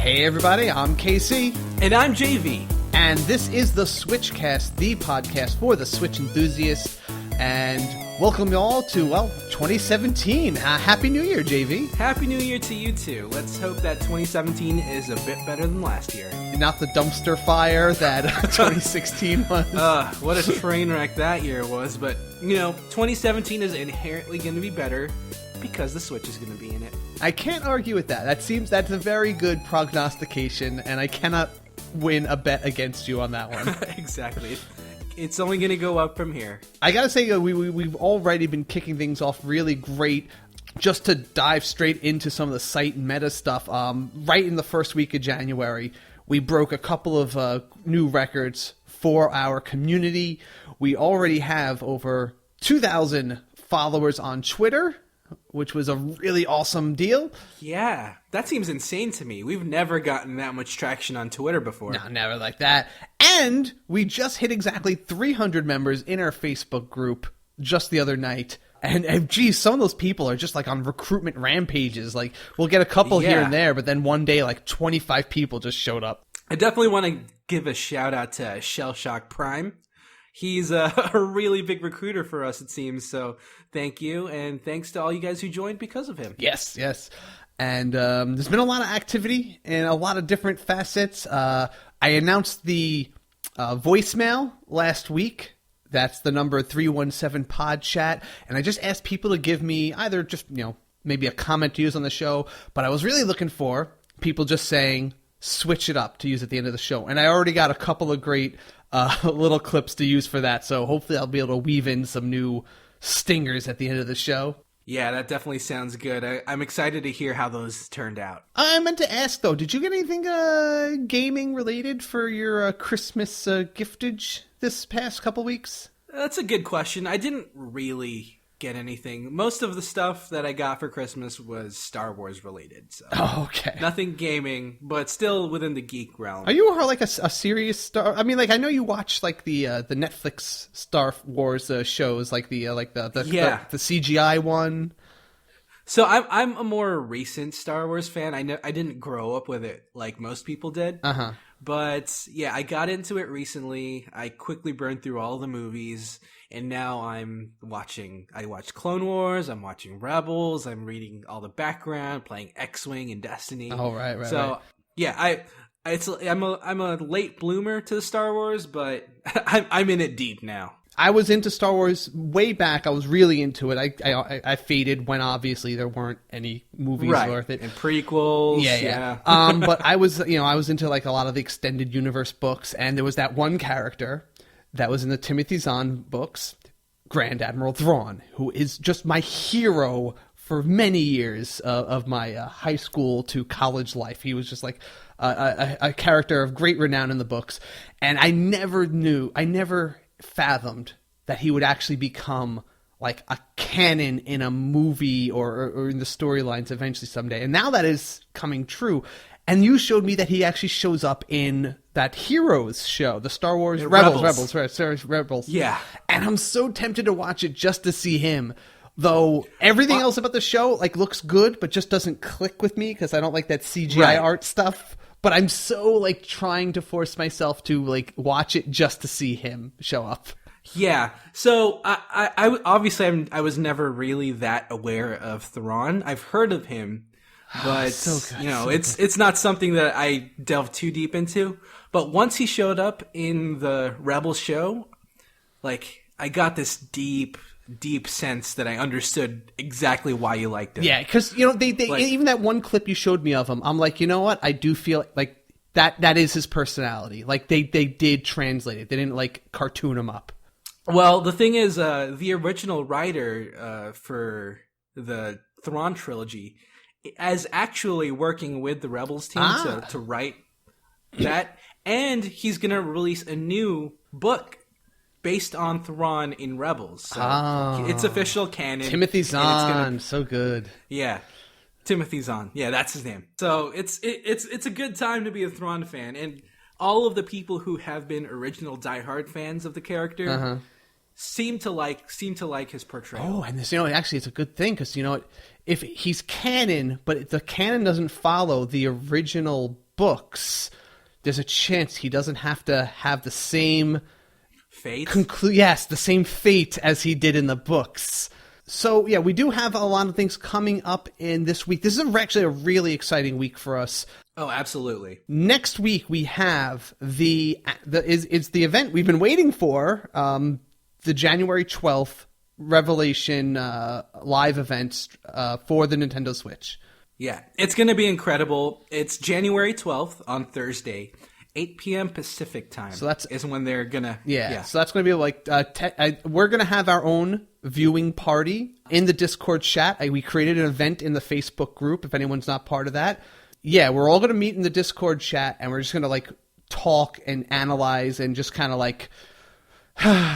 Hey everybody, I'm KC. And I'm JV. And this is the SwitchCast, the podcast for the Switch enthusiast. And welcome you all to, 2017. Happy New Year, JV. Happy New Year to you too. Let's hope that 2017 is a bit better than last year. Not the dumpster fire that 2016 was. What a train wreck that year was. But, 2017 is inherently going to be better because the Switch is going to be in it. I can't argue with that. That's a very good prognostication, and I cannot win a bet against you on that one. Exactly. It's only going to go up from here. I gotta say, we've already been kicking things off really great. Just to dive straight into some of the site and meta stuff, right in the first week of January, we broke a couple of new records for our community. We already have over 2,000 followers on Twitter, which was a really awesome deal. Yeah, that seems insane to me. We've never gotten that much traction on Twitter before. No, never like that. And we just hit exactly 300 members in our Facebook group just the other night. And geez, some of those people are just like on recruitment rampages. Like, we'll get a couple here and there, but then one day, like 25 people just showed up. I definitely want to give a shout out to Shell Shock Prime. He's a really big recruiter for us, it seems. So thank you, and thanks to all you guys who joined because of him. Yes. And there's been a lot of activity in a lot of different facets. I announced the voicemail last week. That's the number 317-POD-CHAT. And I just asked people to give me either just, maybe a comment to use on the show. But I was really looking for people just saying, switch it up to use at the end of the show. And I already got a couple of great little clips to use for that. So hopefully I'll be able to weave in some new stingers at the end of the show. Yeah, that definitely sounds good. I'm excited to hear how those turned out. I meant to ask, though, did you get anything gaming related for your Christmas giftage this past couple weeks? That's a good question. I didn't really get anything. Most of the stuff that I got for Christmas was Star Wars related. So okay. Nothing gaming, but still within the geek realm. Are you like a serious Star? I mean, like, I know you watch like the Netflix Star Wars shows, like the CGI one. So I'm a more recent Star Wars fan. I didn't grow up with it like most people did. But yeah, I got into it recently. I quickly burned through all the movies, and now I watched Clone Wars, I'm watching Rebels, I'm reading all the background, playing X-Wing and Destiny. Oh, right. So yeah, I'm a late bloomer to Star Wars, but I'm in it deep now. I was into Star Wars way back. I was really into it. I faded when obviously there weren't any movies worth it. And prequels. Yeah. But I was into like a lot of the extended universe books, and there was that one character that was in the Timothy Zahn books, Grand Admiral Thrawn, who is just my hero for many years of my high school to college life. He was just like a character of great renown in the books, and I never fathomed that he would actually become like a canon in a movie or in the storylines eventually someday. And now that is coming true. And you showed me that he actually shows up in that Heroes show, the Star Wars Rebels. Yeah. And I'm so tempted to watch it just to see him. Though everything else about the show like looks good, but just doesn't click with me because I don't like that CGI art stuff. But I'm so like trying to force myself to like watch it just to see him show up. Yeah. So I obviously I was never really that aware of Thrawn. I've heard of him, but it's not something that I delved too deep into. But once he showed up in the Rebels show, like I got this deep sense that I understood exactly why you liked it. Yeah, because they like, even that one clip you showed me of him, I'm like, you know what? I do feel like that is his personality. Like they did translate it. They didn't like cartoon him up. Well, the thing is, the original writer for the Thrawn trilogy is actually working with the Rebels team to write that, and he's going to release a new book based on Thrawn in Rebels. So it's official canon. Timothy Zahn, so good. Yeah. Timothy Zahn. Yeah, that's his name. So it's a good time to be a Thrawn fan. And all of the people who have been original diehard fans of the character seem to like his portrayal. Oh, and this, actually it's a good thing because, if he's canon, but the canon doesn't follow the original books, there's a chance he doesn't have to have the same fate. The same fate as he did in the books. So yeah, we do have a lot of things coming up in this week. This is actually a really exciting week for us. Oh, absolutely. Next week we have the event we've been waiting for, the January 12th Revelation live events for the Nintendo Switch. Yeah, it's going to be incredible. It's January 12th on Thursday, 8 p.m. Pacific time. So is when they're going to... Yeah, so that's going to be like... we're going to have our own viewing party in the Discord chat. We created an event in the Facebook group, if anyone's not part of that. Yeah, we're all going to meet in the Discord chat, and we're just going to like talk and analyze and just kind of like...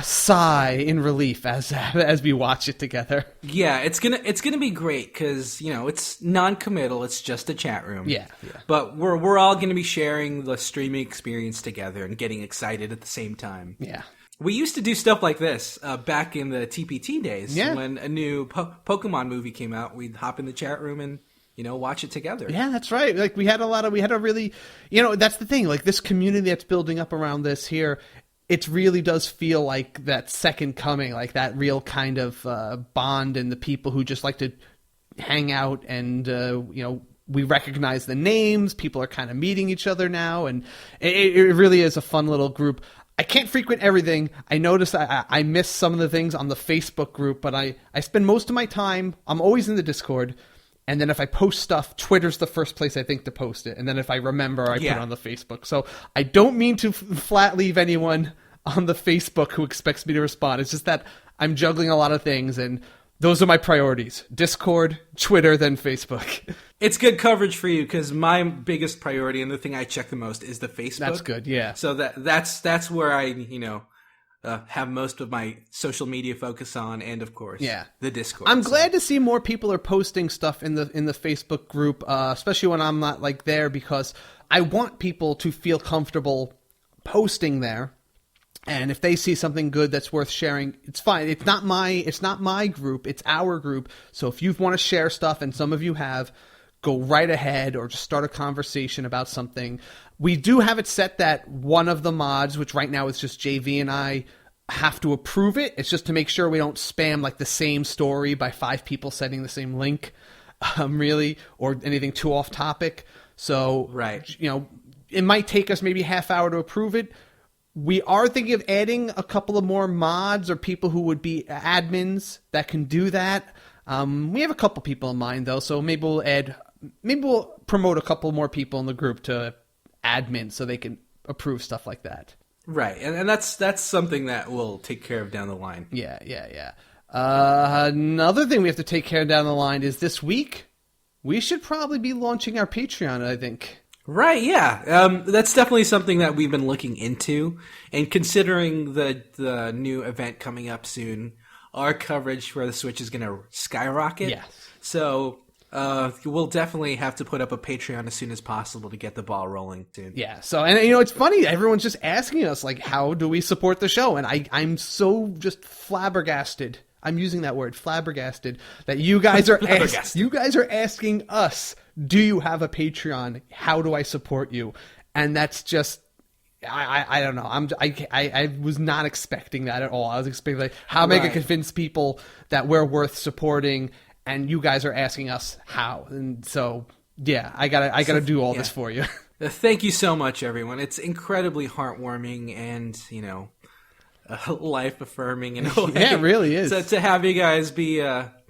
sigh in relief as we watch it together. Yeah, it's gonna be great because it's non-committal. It's just a chat room. Yeah. But we're all gonna be sharing the streaming experience together and getting excited at the same time. Yeah. We used to do stuff like this back in the TPT days. Yeah. When a new Pokemon movie came out, we'd hop in the chat room and watch it together. Yeah, that's right. Like we had a really, that's the thing. Like this community that's building up around this here. It really does feel like that second coming, like that real kind of bond, and the people who just like to hang out and, we recognize the names. People are kind of meeting each other now, and it really is a fun little group. I can't frequent everything. I noticed I miss some of the things on the Facebook group, but I spend most of my time, I'm always in the Discord, and then if I post stuff, Twitter's the first place I think to post it. And then if I remember, I put it on the Facebook. So I don't mean to flat leave anyone on the Facebook who expects me to respond. It's just that I'm juggling a lot of things, and those are my priorities. Discord, Twitter, then Facebook. It's good coverage for you because my biggest priority and the thing I check the most is the Facebook. That's good, yeah. So that's where I, have most of my social media focus on, and of course, the Discord. I'm glad to see more people are posting stuff in the Facebook group, especially when I'm not like there, because I want people to feel comfortable posting there. And if they see something good that's worth sharing, it's fine. It's not my group, it's our group. So if you want to share stuff, and some of you have, go right ahead, or just start a conversation about something. We do have it set that one of the mods, which right now is just JV and I, have to approve it. It's just to make sure we don't spam like the same story by 5 people sending the same link, really, or anything too off topic. So, it might take us maybe a half hour to approve it. We are thinking of adding a couple of more mods or people who would be admins that can do that. We have a couple people in mind though, so maybe we'll promote a couple more people in the group to admin so they can approve stuff like that. Right, and that's something that we'll take care of down the line. Yeah. Another thing we have to take care of down the line is this week, we should probably be launching our Patreon, I think. Right, yeah. That's definitely something that we've been looking into. And considering the new event coming up soon, our coverage for the Switch is going to skyrocket. Yes. So we'll definitely have to put up a Patreon as soon as possible to get the ball rolling soon. Yeah, so, and it's funny, everyone's just asking us, like, how do we support the show? And I'm so just flabbergasted. I'm using that word, flabbergasted, that you guys are asking us, do you have a Patreon? How do I support you? And that's just, I don't know. I was not expecting that at all. I was expecting, like, how am I going to convince people that we're worth supporting? And you guys are asking us how. And so, yeah, I gotta do all this for you. Thank you so much, everyone. It's incredibly heartwarming and, life affirming in a way. Yeah, it really is. So to have you guys be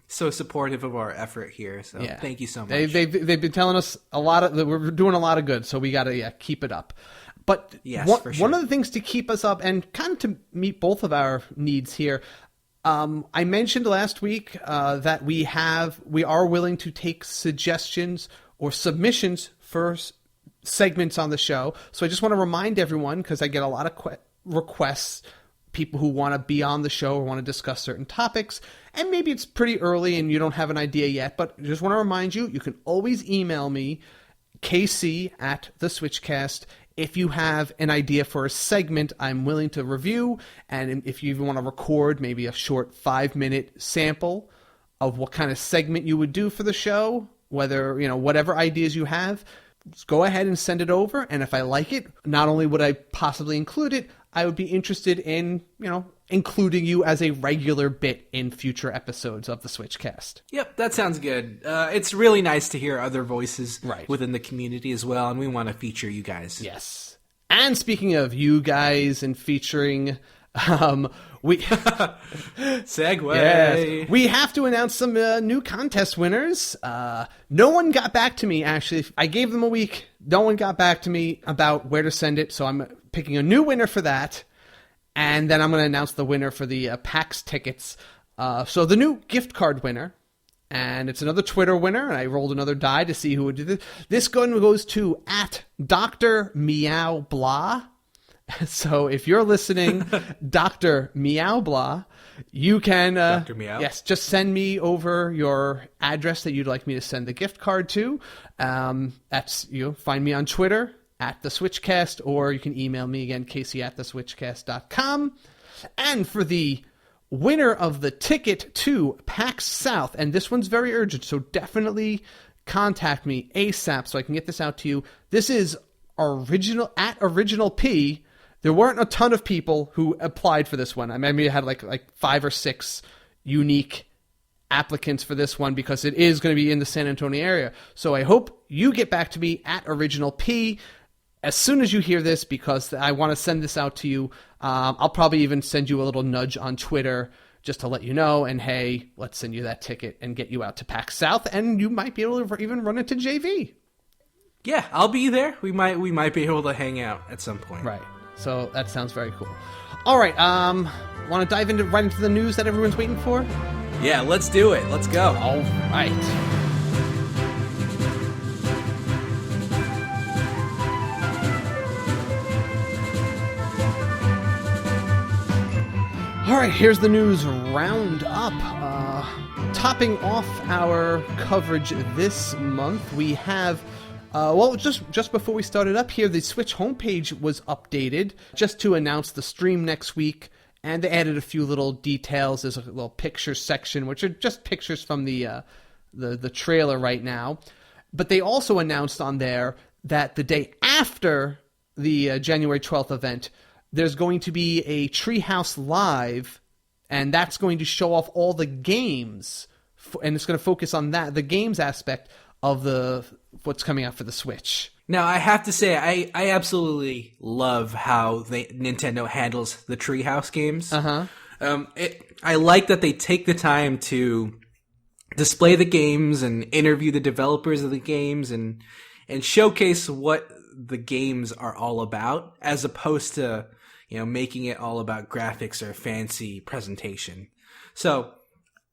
so supportive of our effort here, so thank you so much. They've been telling us that we're doing a lot of good, so we got to keep it up. But one of the things to keep us up and kind of to meet both of our needs here, I mentioned last week that we are willing to take suggestions or submissions for segments on the show. So I just want to remind everyone, because I get a lot of requests, people who want to be on the show or want to discuss certain topics, and maybe it's pretty early and you don't have an idea yet, but I just want to remind you, you can always email me, KC@SwitchCast, if you have an idea for a segment I'm willing to review, and if you even want to record maybe a short 5-minute sample of what kind of segment you would do for the show, whether, whatever ideas you have, go ahead and send it over. And if I like it, not only would I possibly include it, I would be interested in, including you as a regular bit in future episodes of the SwitchCast. Yep, that sounds good. It's really nice to hear other voices right. within the community as well, and we want to feature you guys. Yes. And speaking of you guys and featuring, we segue. Yes, we have to announce some new contest winners. No one got back to me, actually. I gave them a week. No one got back to me about where to send it, so I'm picking a new winner for that. And then I'm going to announce the winner for the PAX tickets. So the new gift card winner, and it's another Twitter winner, and I rolled another die to see who would do this. This one goes to @Dr. Meow Blah. So if you're listening, Dr. Meow Blah, you can Dr. Meow. Yes, just send me over your address that you'd like me to send the gift card to. That's find me on Twitter @the SwitchCast, or you can email me again, Casey@theswitchcast.com. And for the winner of the ticket to PAX South, and this one's very urgent, so definitely contact me ASAP so I can get this out to you. This is original P. There weren't a ton of people who applied for this one. I mean, I had like 5 or 6 unique applicants for this one because it is going to be in the San Antonio area. So I hope you get back to me @original P as soon as you hear this, because I want to send this out to you. I'll probably even send you a little nudge on Twitter just to let you know, and hey, let's send you that ticket and get you out to PAX South, and you might be able to even run into JV. Yeah, I'll be there. We might be able to hang out at some point. Right. So that sounds very cool. All right. Want to dive right into the news that everyone's waiting for? Yeah, let's do it. Let's go. All right. All right, here's the news roundup. Topping off our coverage this month, we have, just before we started up here, the Switch homepage was updated just to announce the stream next week, and they added a few little details. There's a little picture section, which are just pictures from the trailer right now. But they also announced on there that the day after the January 12th event, there's going to be a Treehouse Live, and that's going to show off all the games, and it's going to focus on the games aspect of what's coming out for the Switch. Now, I have to say, I absolutely love how Nintendo handles the Treehouse games. Uh-huh. I like that they take the time to display the games and interview the developers of the games and showcase what the games are all about, as opposed to making it all about graphics or fancy presentation. So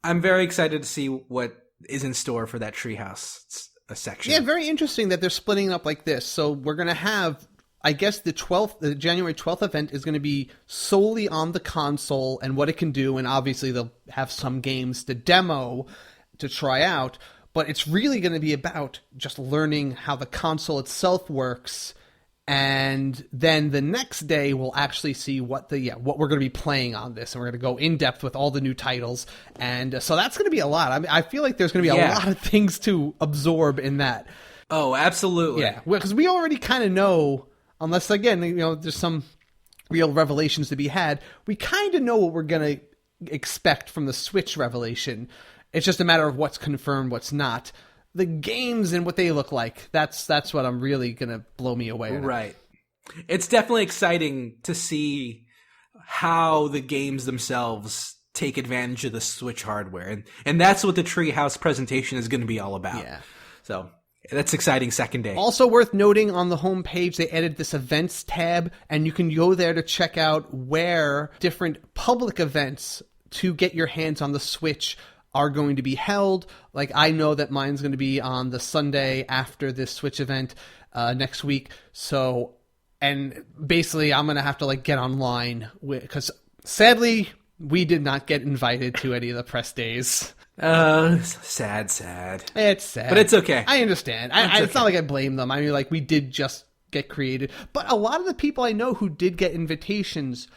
I'm very excited to see what is in store for that Treehouse section. Yeah, very interesting that they're splitting it up like this. So we're going to have, I guess, the January 12th event is going to be solely on the console and what it can do, and obviously they'll have some games to demo to try out, but it's really going to be about just learning how the console itself works. And then the next day, we'll actually see what we're going to be playing on this, and we're going to go in depth with all the new titles. And so that's going to be a lot. I mean, I feel like there's going to be a lot of things to absorb in that. Oh, absolutely. Yeah, because we already kind of know, unless again, there's some real revelations to be had. We kind of know what we're going to expect from the Switch revelation. It's just a matter of what's confirmed, what's not. The games and what they look like, that's what I'm really going to blow me away. Right. It's definitely exciting to see how the games themselves take advantage of the Switch hardware. And that's what the Treehouse presentation is going to be all about. Yeah. So that's exciting second day. Also worth noting, on the homepage, they added this events tab, and you can go there to check out where different public events to get your hands on the Switch are going to be held. Like, I know that mine's going to be on the Sunday after this Switch event next week. So, and basically I'm going to have to get online because sadly we did not get invited to any of the press days. Sad. It's sad, but it's okay. I understand. It's not like I blame them. I mean, we did just get created, but a lot of the people I know who did get invitations,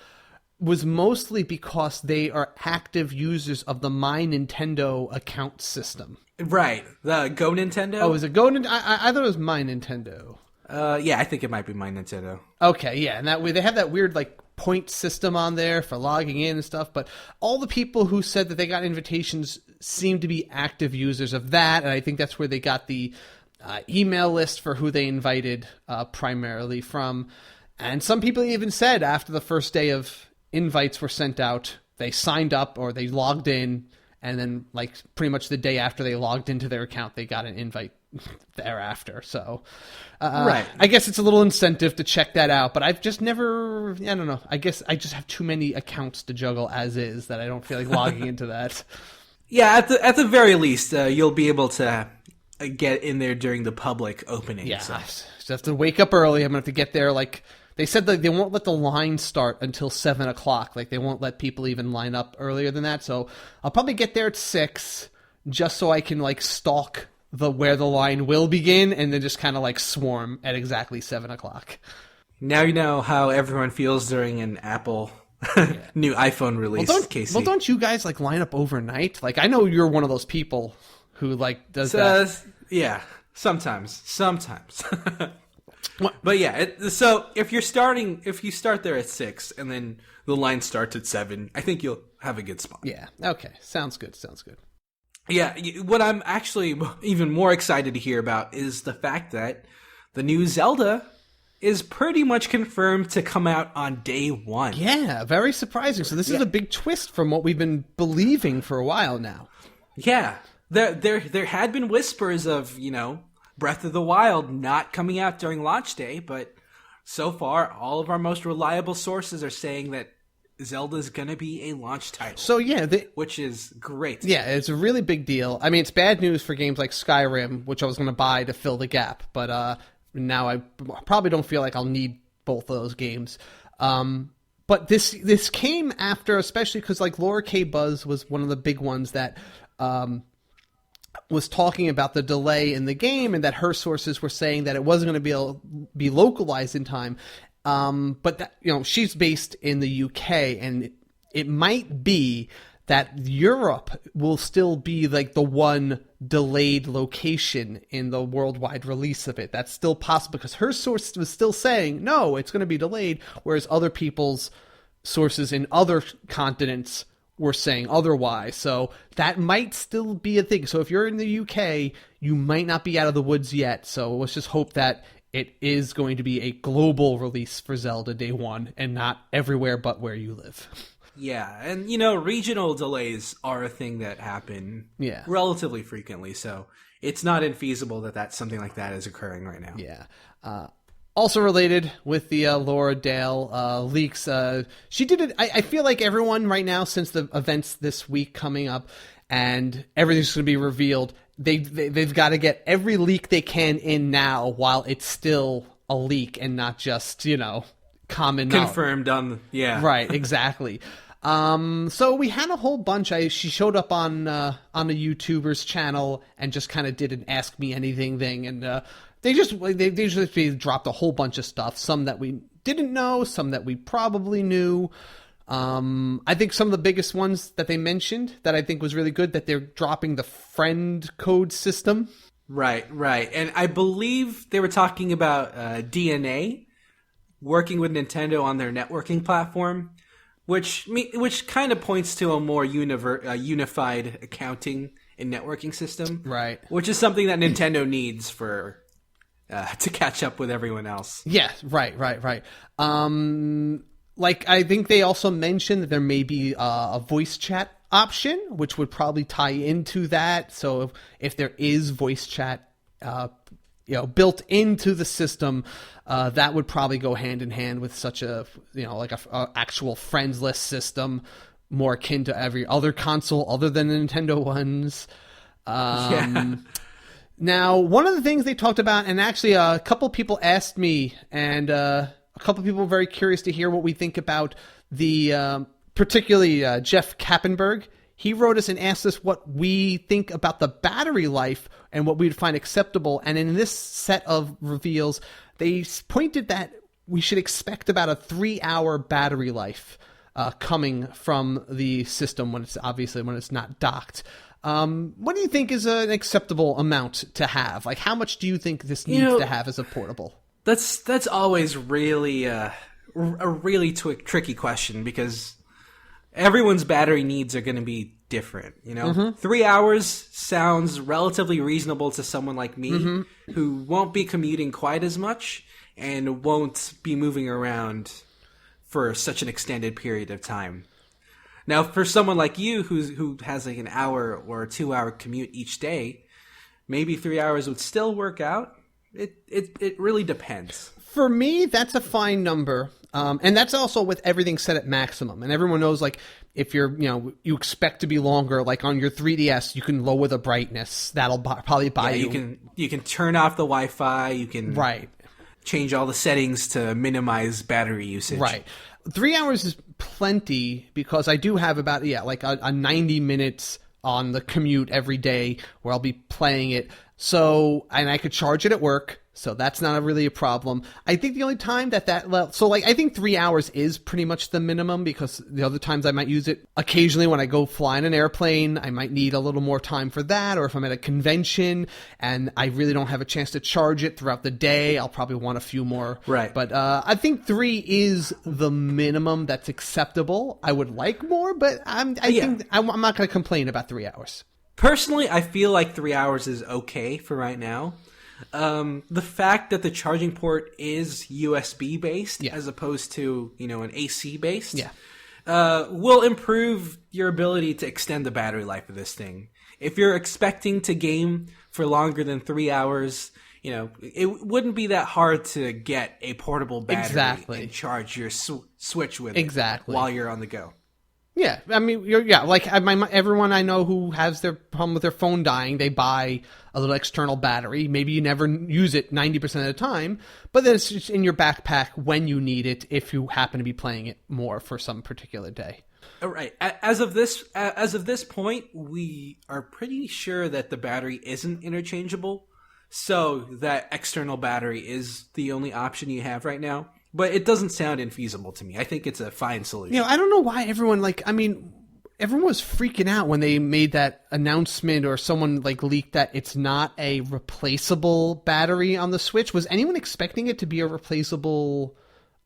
was mostly because they are active users of the My Nintendo account system. Right. The Go Nintendo? Oh, is it Go Nintendo? I thought it was My Nintendo. Yeah, I think it might be My Nintendo. Okay, yeah, and that way they have that weird like point system on there for logging in and stuff, but all the people who said that they got invitations seem to be active users of that, and I think that's where they got the email list for who they invited primarily from. And some people even said after the first day of invites were sent out, they signed up or they logged in, and then like pretty much the day after they logged into their account, they got an invite thereafter. So right. I guess it's a little incentive to check that out, but I've just never, I don't know, I guess I just have too many accounts to juggle as is that I don't feel like logging into that. Yeah, at the very least, you'll be able to get in there during the public opening. Yeah, so. I just have to wake up early. I'm going to have to get there like... They said that they won't let the line start until 7 o'clock. Like, they won't let people even line up earlier than that. So I'll probably get there at 6 just so I can, like, stalk where the line will begin and then just kind of, like, swarm at exactly 7 o'clock. Now you know how everyone feels during an Apple new iPhone release, Casey. Well, don't you guys, like, line up overnight? Like, I know you're one of those people who, like, does that. Yeah, sometimes. But yeah, so if you start there at 6 and then the line starts at 7, I think you'll have a good spot. Yeah. Okay. Sounds good. Yeah. What I'm actually even more excited to hear about is the fact that the new Zelda is pretty much confirmed to come out on day 1. Yeah. Very surprising. So this is a big twist from what we've been believing for a while now. Yeah. There had been whispers of, Breath of the Wild not coming out during launch day, but so far, all of our most reliable sources are saying that Zelda's going to be a launch title. So yeah, which is great. Yeah, it's a really big deal. I mean, it's bad news for games like Skyrim, which I was going to buy to fill the gap, but now I probably don't feel like I'll need both of those games. But this came after, especially because like Laura K. Buzz was one of the big ones that was talking about the delay in the game, and that her sources were saying that it wasn't going to be localized in time. But that, she's based in the UK, and it might be that Europe will still be like the one delayed location in the worldwide release of it. That's still possible because her source was still saying, no, it's going to be delayed, whereas other people's sources in other continents were saying otherwise. So that might still be a thing. So if you're in the UK, you might not be out of the woods yet. So let's just hope that it is going to be a global release for Zelda day 1 and not everywhere but where you live. Yeah, and regional delays are a thing that happen relatively frequently, so it's not infeasible that something like that is occurring right now. Yeah. Also related with the Laura Dale leaks, she did it. I feel like everyone right now, since the events this week coming up and everything's going to be revealed, they've got to get every leak they can in now while it's still a leak and not just, common knowledge. Confirmed on, yeah. Right, exactly. So we had a whole bunch. She showed up on a YouTuber's channel and just kind of did an Ask Me Anything thing, and they just dropped a whole bunch of stuff. Some that we didn't know, some that we probably knew. I think some of the biggest ones that they mentioned that I think was really good, that they're dropping the friend code system. Right. And I believe they were talking about DNA working with Nintendo on their networking platform, which kind of points to a more unified accounting and networking system. Right. Which is something that Nintendo needs for to catch up with everyone else. Yeah, right. I think they also mentioned that there may be a voice chat option, which would probably tie into that. So if there is voice chat, built into the system, that would probably go hand in hand with such a actual friends list system, more akin to every other console other than the Nintendo ones. Now, one of the things they talked about, and actually a couple people asked me, and a couple people were very curious to hear what we think about the, particularly Jeff Kappenberg. He wrote us and asked us what we think about the battery life and what we'd find acceptable. And in this set of reveals, they pointed that we should expect about a 3-hour battery life coming from the system when it's not docked. What do you think is an acceptable amount to have? Like, how much do you think this needs to have as a portable? That's always really a really tricky question, because everyone's battery needs are going to be different. 3 hours sounds relatively reasonable to someone like me who won't be commuting quite as much and won't be moving around for such an extended period of time. Now, for someone like you who has like an hour or a 2 hour commute each day, maybe 3 hours would still work out. It really depends. For me, that's a fine number. And that's also with everything set at maximum. And everyone knows, like, if you're, you expect to be longer, like on your 3DS, you can lower the brightness. That'll probably buy you. You can turn off the Wi-Fi. You can change all the settings to minimize battery usage. Right. 3 hours is plenty, because I do have about, a 90 minutes on the commute every day where I'll be playing it. So, and I could charge it at work. So that's not really a problem. I think the only time I think 3 hours is pretty much the minimum, because the other times I might use it occasionally when I go fly in an airplane, I might need a little more time for that, or if I'm at a convention and I really don't have a chance to charge it throughout the day, I'll probably want a few more. Right. But I think 3 is the minimum that's acceptable. I would like more, but I think I'm not going to complain about 3 hours. Personally, I feel like 3 hours is okay for right now. The fact that the charging port is USB based as opposed to, an AC based, will improve your ability to extend the battery life of this thing. If you're expecting to game for longer than 3 hours, it wouldn't be that hard to get a portable battery and charge your Switch with it while you're on the go. Yeah, I mean, everyone I know who has their problem with their phone dying, they buy a little external battery. Maybe you never use it 90% of the time, but then it's just in your backpack when you need it, if you happen to be playing it more for some particular day. All right. As of this point, we are pretty sure that the battery isn't interchangeable, so that external battery is the only option you have right now. But it doesn't sound infeasible to me. I think it's a fine solution. I don't know why everyone, everyone was freaking out when they made that announcement, or someone, leaked that it's not a replaceable battery on the Switch. Was anyone expecting it to be a replaceable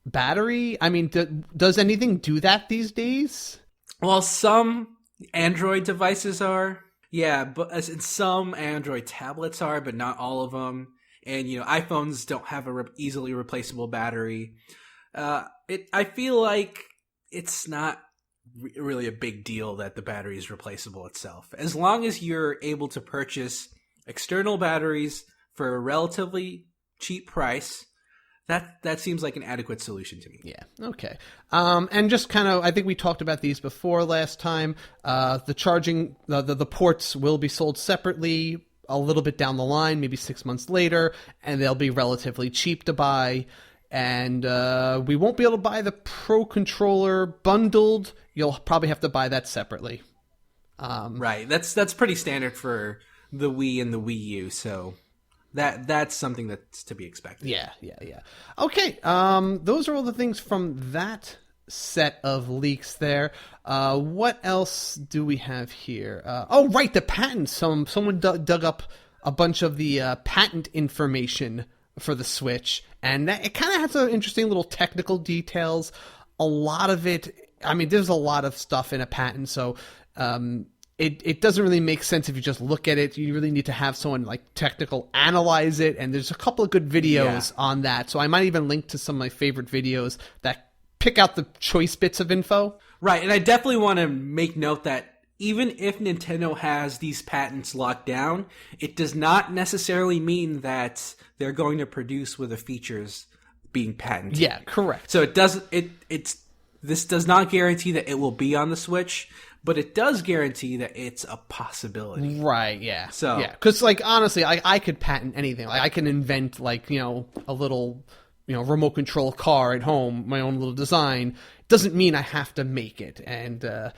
battery? I mean, does anything do that these days? Well, some Android devices are. Yeah, but some Android tablets are, but not all of them. And, iPhones don't have a easily replaceable battery. I feel like it's not really a big deal that the battery is replaceable itself. As long as you're able to purchase external batteries for a relatively cheap price, that seems like an adequate solution to me. Yeah, okay. And just kind of, I think we talked about these before last time. The charging, the ports will be sold separately a little bit down the line, maybe 6 months later, and they'll be relatively cheap to buy. And we won't be able to buy the Pro Controller bundled. You'll probably have to buy that separately. Right. That's pretty standard for the Wii and the Wii U, so that's something that's to be expected. Yeah. Okay, those are all the things from that set of leaks there. What else do we have here? The patents. Someone dug up a bunch of the patent information for the Switch, and it kind of has some interesting little technical details. A lot of it, there's a lot of stuff in a patent, so it doesn't really make sense if you just look at it. You really need to have someone technical analyze it, and there's a couple of good videos on that. So I might even link to some of my favorite videos that pick out the choice bits of info. Right, and I definitely want to make note that even if Nintendo has these patents locked down, it does not necessarily mean that they're going to produce with the features being patented. Yeah, correct. So this does not guarantee that it will be on the Switch, but it does guarantee that it's a possibility. Right, yeah. So, yeah, because honestly, I could patent anything. I can invent a little remote control car at home, my own little design. Doesn't mean I have to make it. And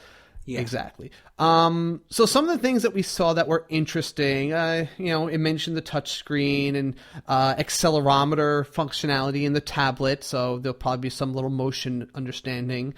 exactly. So some of the things that we saw that were interesting, it mentioned the touchscreen and accelerometer functionality in the tablet. So there'll probably be some little motion understanding.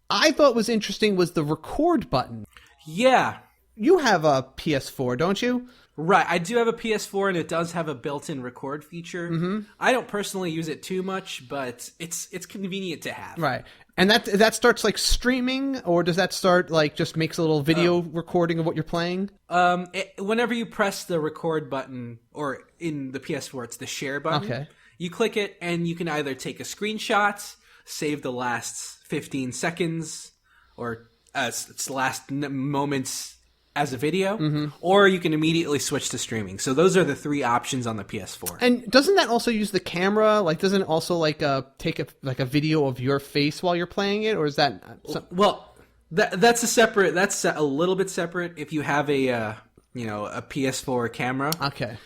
I thought was interesting was the record button. Yeah. You have a PS4, don't you? Right. I do have a PS4, and it does have a built-in record feature. Mm-hmm. I don't personally use it too much, but it's convenient to have. Right. And that starts like streaming, or does that start like just makes a little video recording of what you're playing? Whenever you press the record button, or in the PS4, it's the share button. Okay. You click it, and you can either take a screenshot, save the last 15 seconds, or its last moments as a video, or you can immediately switch to streaming. So those are the three options on the PS4. And doesn't that also use the camera? Like, doesn't it also like take a video of your face while you're playing it, or is that? Well, that's a little bit separate. If you have a PS4 camera, okay,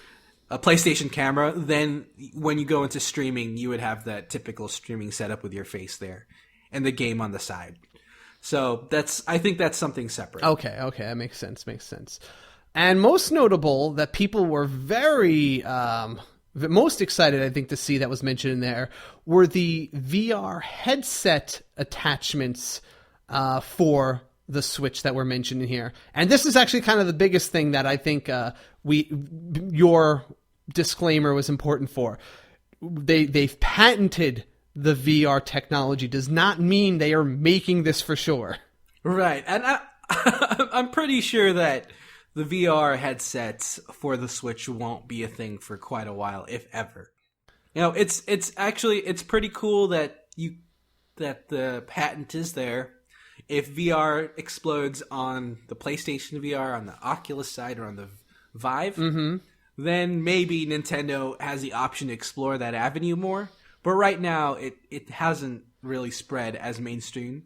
a PlayStation camera, then when you go into streaming, you would have that typical streaming setup with your face there, and the game on the side. So I think that's something separate. Okay, that makes sense. And most notable that people were very most excited, I think, to see that was mentioned in there were the VR headset attachments for the Switch that were mentioned in here. And this is actually kind of the biggest thing that I think your disclaimer was important for. They've patented the VR technology. Does not mean they are making this for sure. Right. And I'm pretty sure that the VR headsets for the Switch won't be a thing for quite a while, if ever. You know, it's pretty cool that the patent is there. If VR explodes on the PlayStation VR, on the Oculus side, or on the Vive, then maybe Nintendo has the option to explore that avenue more. But right now, it hasn't really spread as mainstream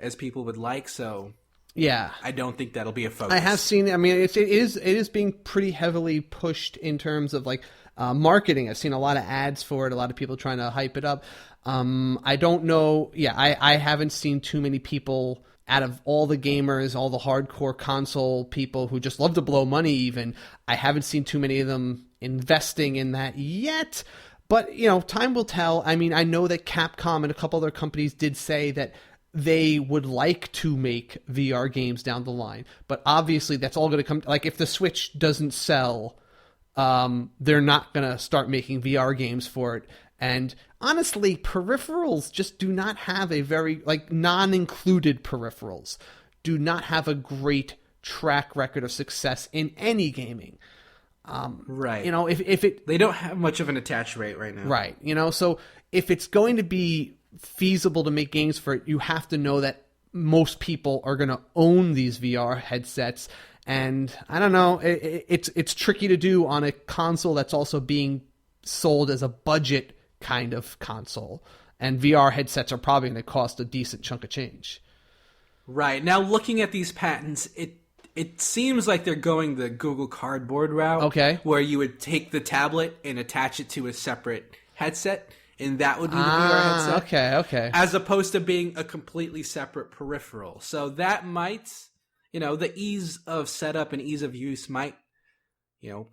as people would like, so yeah, I don't think that'll be a focus. I have seen. I mean, it is being pretty heavily pushed in terms of like marketing. I've seen a lot of ads for it. A lot of people trying to hype it up. I don't know. Yeah, I haven't seen too many people out of all the gamers, all the hardcore console people who just love to blow money. Even I haven't seen too many of them investing in that yet. But, you know, time will tell. I mean, I know that Capcom and a couple other companies did say that they would like to make VR games down the line. But obviously, that's all going to come... Like, if the Switch doesn't sell, they're not going to start making VR games for it. And honestly, peripherals just do not have a very... Like, non-included peripherals do not have a great track record of success in any gaming. Right. You know, if they don't have much of an attach rate right now. Right. You know, so if it's going to be feasible to make games for it, you have to know that most people are going to own these VR headsets. And I don't know, it's tricky to do on a console that's also being sold as a budget kind of console. And VR headsets are probably going to cost a decent chunk of change. Right. Now, looking at these patents, it seems like they're going the Google Cardboard route. Okay. Where you would take the tablet and attach it to a separate headset, and that would be the VR headset. Okay. As opposed to being a completely separate peripheral. So that might, the ease of setup and ease of use might,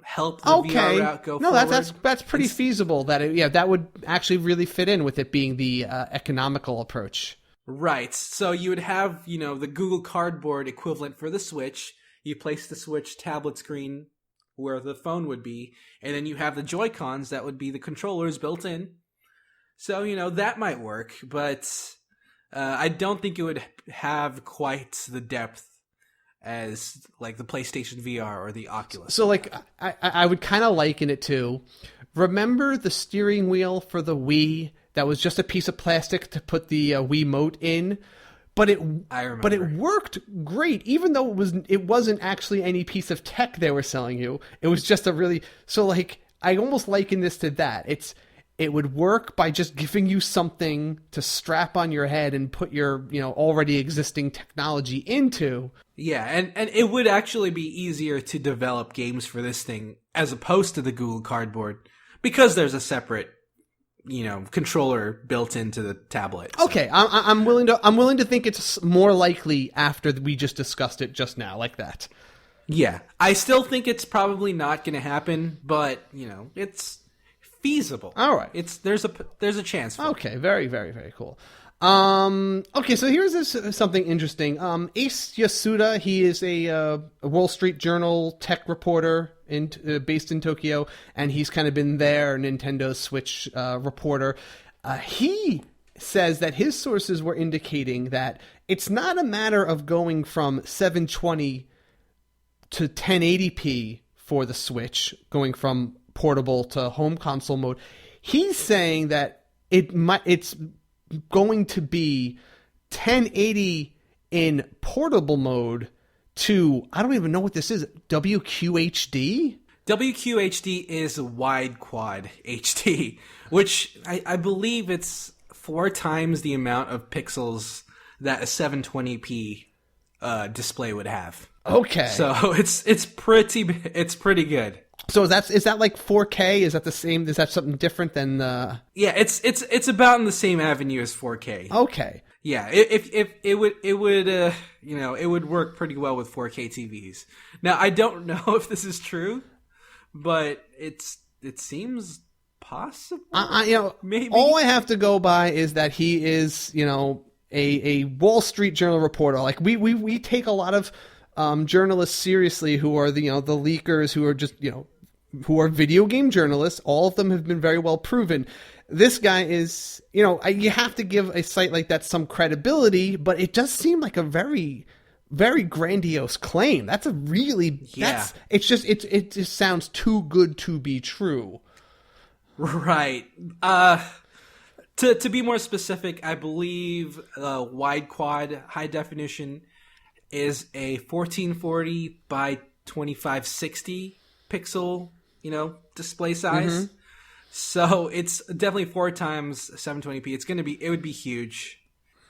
help the VR route go forward. No, that's pretty feasible. That would actually really fit in with it being the economical approach. Right. So you would have, the Google Cardboard equivalent for the Switch. You place the Switch tablet screen where the phone would be, and then you have the Joy-Cons that would be the controllers built in. So, that might work, but I don't think it would have quite the depth as, like, the PlayStation VR or the Oculus. So, like, I would kind of liken it to, remember the steering wheel for the Wii that was just a piece of plastic to put the Wiimote in, but it worked great, even though it wasn't actually any piece of tech they were selling you. It was just I almost liken this to that. It would work by just giving you something to strap on your head and put your already existing technology into. Yeah, and it would actually be easier to develop games for this thing as opposed to the Google Cardboard because there's a separate controller built into the tablet. So. Okay, I'm willing to think it's more likely after we just discussed it just now, like that. Yeah, I still think it's probably not going to happen, but it's feasible. All right, there's a chance. For okay, very, very, very cool. Okay, so here's something interesting. Ace Yasuda, he is a Wall Street Journal tech reporter based in Tokyo, and he's kind of been their Nintendo Switch reporter. He says that his sources were indicating that it's not a matter of going from 720 to 1080p for the Switch, going from portable to home console mode. He's saying that it's going to be 1080 in portable mode to, I don't even know what this is, WQHD? WQHD is wide quad HD, which I believe it's 4 times the amount of pixels that a 720p display would have. Okay. So it's pretty good. So is that like 4K? Is that the same? Is that something different than Yeah, it's about in the same avenue as 4K. Okay. Yeah, if it would it would work pretty well with 4K TVs. Now I don't know if this is true, but it seems possible. Maybe all I have to go by is that he is a Wall Street Journal reporter. Like we take a lot of journalists seriously who are the leakers who are just who are video game journalists. All of them have been very well proven. This guy is, you have to give a site like that some credibility, but it does seem like a very, very grandiose claim. That's a really, it just sounds too good to be true. Right. To be more specific, I believe wide quad high definition is a 1440 by 2560 pixel, display size. Mm-hmm. So it's definitely 4 times 720p. It would be huge.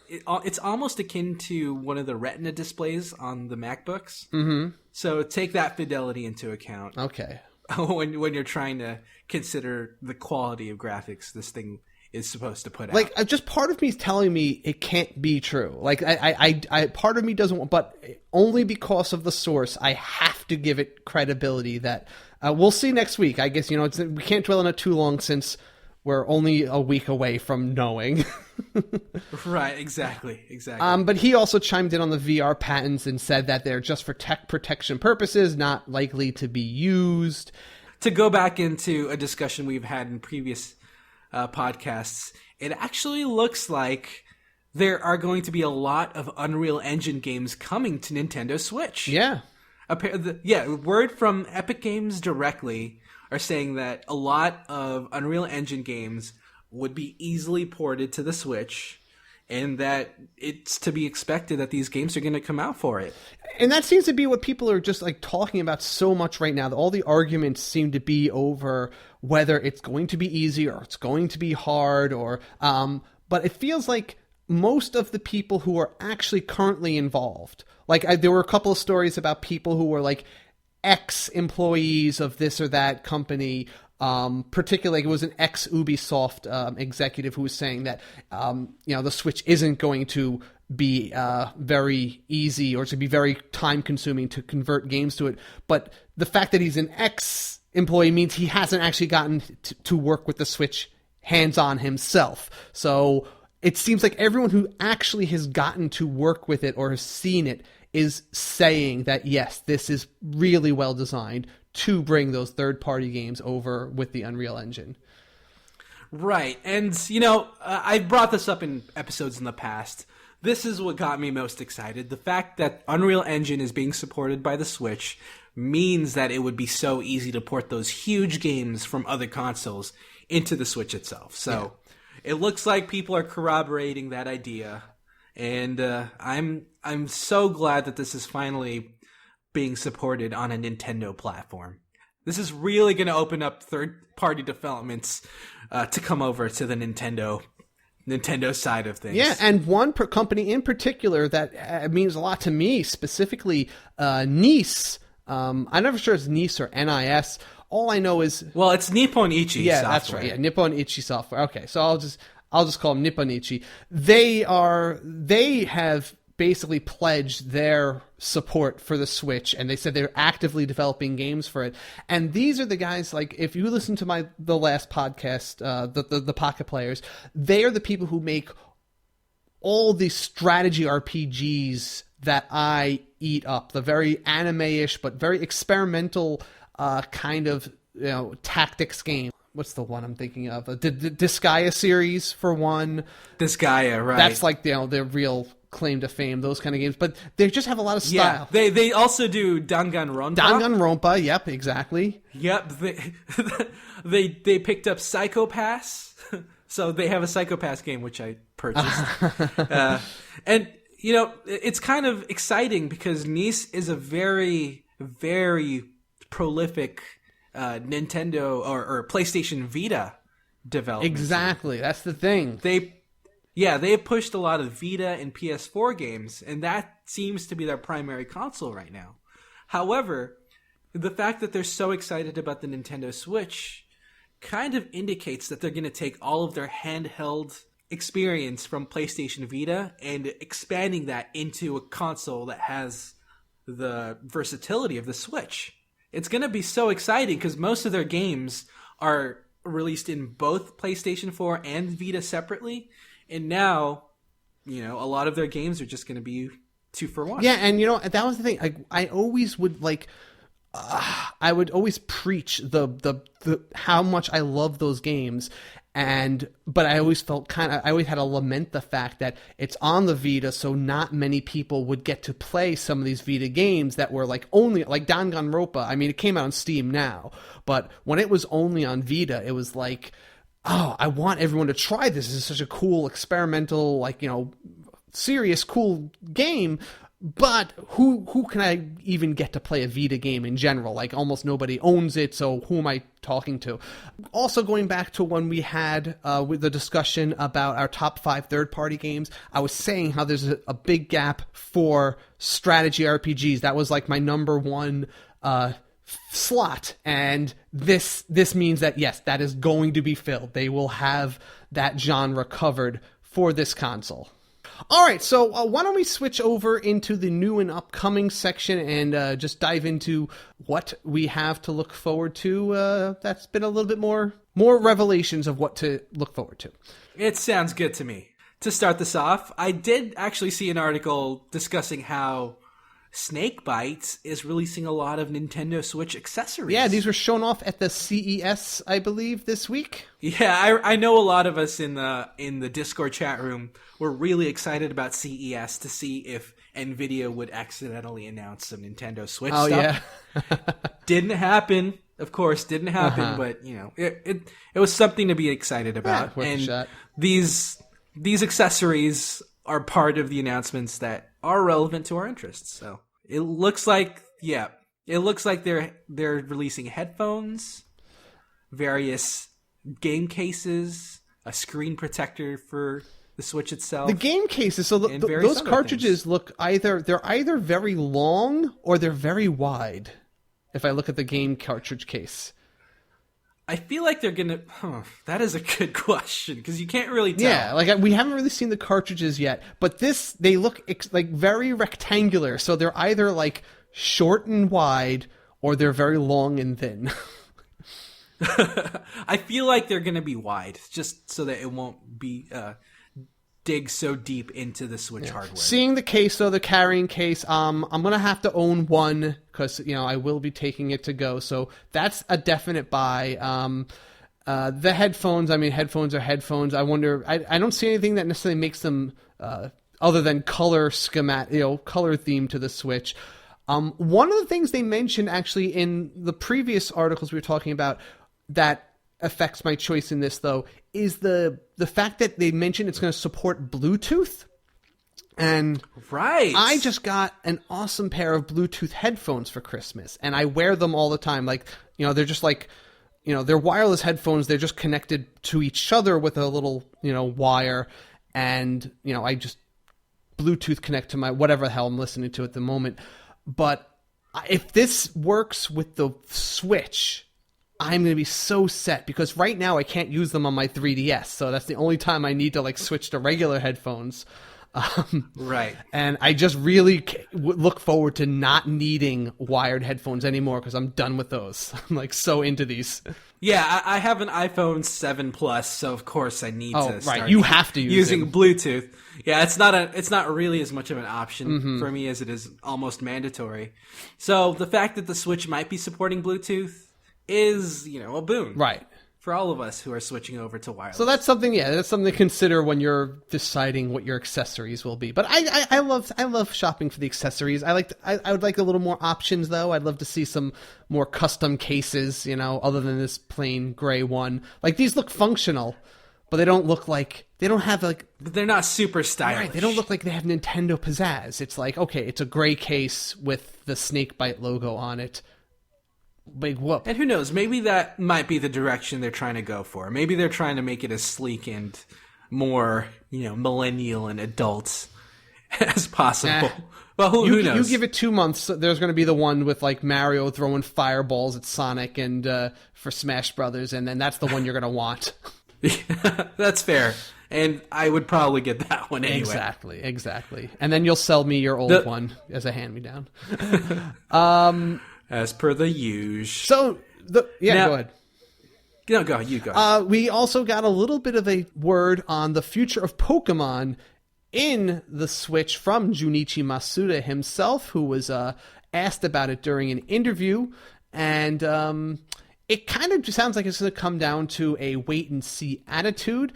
It's almost akin to one of the Retina displays on the MacBooks. Mm-hmm. So take that fidelity into account. Okay. when you're trying to consider the quality of graphics this thing is supposed to put out. Like, just part of me is telling me it can't be true. Like, I part of me doesn't want, but only because of the source, I have to give it credibility that we'll see next week. I guess, we can't dwell on it too long since we're only a week away from knowing. Right, exactly. But he also chimed in on the VR patents and said that they're just for tech protection purposes, not likely to be used. To go back into a discussion we've had in previous podcasts, it actually looks like there are going to be a lot of Unreal Engine games coming to Nintendo Switch. Yeah. Word from Epic Games directly are saying that a lot of Unreal Engine games would be easily ported to the Switch, and that it's to be expected that these games are going to come out for it. And that seems to be what people are just talking about so much right now. All the arguments seem to be over whether it's going to be easy or it's going to be hard, but it feels like most of the people who are actually currently involved, there were a couple of stories about people who were ex-employees of this or that company. Particularly, it was an ex-Ubisoft executive who was saying that the Switch isn't going to be very easy or to be very time-consuming to convert games to it. But the fact that he's an ex-employee means he hasn't actually gotten to work with the Switch hands-on himself. So it seems like everyone who actually has gotten to work with it or has seen it is saying that, yes, this is really well designed to bring those third-party games over with the Unreal Engine. Right. And, I've brought this up in episodes in the past. This is what got me most excited. The fact that Unreal Engine is being supported by the Switch means that it would be so easy to port those huge games from other consoles into the Switch itself. So It looks like people are corroborating that idea. And I'm so glad that this is finally being supported on a Nintendo platform. This is really going to open up third-party developments to come over to the Nintendo side of things. Yeah, and one company in particular that means a lot to me, specifically NIS. I'm never sure it's NIS or NIS. All I know is... Well, it's Nippon Ichi software. That's right. Yeah, Nippon Ichi software. Okay, so I'll just call them Nippon Ichi. They have basically pledged their support for the Switch, and they said they're actively developing games for it. And these are the guys, if you listen to the last podcast, the Pocket Players, they are the people who make all the strategy RPGs that I eat up, the very anime-ish but very experimental kind of tactics game. What's the one I'm thinking of? The Disgaea series for one. Disgaea, right? That's like their real claim to fame. Those kind of games, but they just have a lot of style. Yeah, they also do Danganronpa. Danganronpa, yep, exactly. Yep, they picked up Psycho Pass, so they have a Psycho Pass game which I purchased, and it's kind of exciting because Nice is a very, very prolific Nintendo or PlayStation Vita development. Exactly, that's the thing. They have pushed a lot of Vita and PS4 games, and that seems to be their primary console right now. However, the fact that they're so excited about the Nintendo Switch kind of indicates that they're going to take all of their handheld experience from PlayStation Vita and expanding that into a console that has the versatility of the Switch. It's going to be so exciting because most of their games are released in both PlayStation 4 and Vita separately. And now, a lot of their games are just going to be 2 for 1. Yeah, and that was the thing. I always would I would always preach the how much I love those games, but I always felt I always had to lament the fact that it's on the Vita, so not many people would get to play some of these Vita games that were only Danganronpa. I mean, it came out on Steam now, but when it was only on Vita, it was oh, I want everyone to try this. This is such a cool experimental, serious, cool game. But who can I even get to play a Vita game in general? Almost nobody owns it, so who am I talking to? Also, going back to when we had with the discussion about our top 5 third-party games, I was saying how there's a big gap for strategy RPGs. That was my number one slot, and this means that yes, that is going to be filled. They will have that genre covered for this console. All right, so why don't we switch over into the new and upcoming section and just dive into what we have to look forward to. That's been a little bit more revelations of what to look forward to. It sounds good to me. To start this off, I did actually see an article discussing how Snakebite is releasing a lot of Nintendo Switch accessories. Yeah, these were shown off at the CES, I believe, this week. Yeah, I know a lot of us in the Discord chat room were really excited about CES to see if Nvidia would accidentally announce some Nintendo Switch stuff. Yeah. Didn't happen. Of course, didn't happen, but it was something to be excited about. Yeah, worth a shot. These accessories are part of the announcements that are relevant to our interests. So it looks like they're releasing headphones, various game cases, a screen protector for the Switch itself. The game cases, so those cartridges look they're either very long or they're very wide. If I look at the game cartridge case, I feel like they're gonna. That is a good question because you can't really tell. Yeah, we haven't really seen the cartridges yet, but they look very rectangular. So they're either short and wide, or they're very long and thin. I feel like they're gonna be wide, just so that it won't be dig so deep into the Switch hardware. Seeing the case, though, the carrying case, I'm gonna have to own one because I will be taking it to go. So that's a definite buy. The headphones, headphones are headphones. I wonder. I don't see anything that necessarily makes them other than color schematic, color theme to the Switch. One of the things they mentioned actually in the previous articles we were talking about that affects my choice in this, though, is the fact that they mentioned it's going to support Bluetooth. And right, I just got an awesome pair of Bluetooth headphones for Christmas, and I wear them all the time. They're just they're wireless headphones. They're just connected to each other with a little, wire, and I just Bluetooth connect to my whatever the hell I'm listening to at the moment. But if this works with the Switch, I'm going to be so set because right now I can't use them on my 3DS. So that's the only time I need to switch to regular headphones. Right. And I just really look forward to not needing wired headphones anymore because I'm done with those. I'm like so into these. Yeah, I have an iPhone 7 Plus, so of course I need to start You have to use using Bluetooth. Yeah, it's not really as much of an option for me as it is almost mandatory. So the fact that the Switch might be supporting Bluetooth is, a boon. Right. For all of us who are switching over to wireless. So that's something to consider when you're deciding what your accessories will be. But I love shopping for the accessories. I would like a little more options though. I'd love to see some more custom cases, other than this plain gray one. Like these look functional, but they don't have But they're not super stylish. Right, they don't look like they have Nintendo pizzazz. It's like, okay, it's a gray case with the Snakebite logo on it. Big whoop. And who knows, maybe that might be the direction they're trying to go for. Maybe they're trying to make it as sleek and more, millennial and adult as possible. Well, who knows? You give it 2 months, there's going to be the one with like Mario throwing fireballs at Sonic and for Smash Brothers, and then that's the one you're going to want. Yeah, that's fair. And I would probably get that one anyway. Exactly. And then you'll sell me your old one as a hand-me-down. As per the usual. So, go ahead. No, you go. We also got a little bit of a word on the future of Pokemon in the Switch from Junichi Masuda himself, who was asked about it during an interview. And it kind of sounds like it's going to come down to a wait-and-see attitude.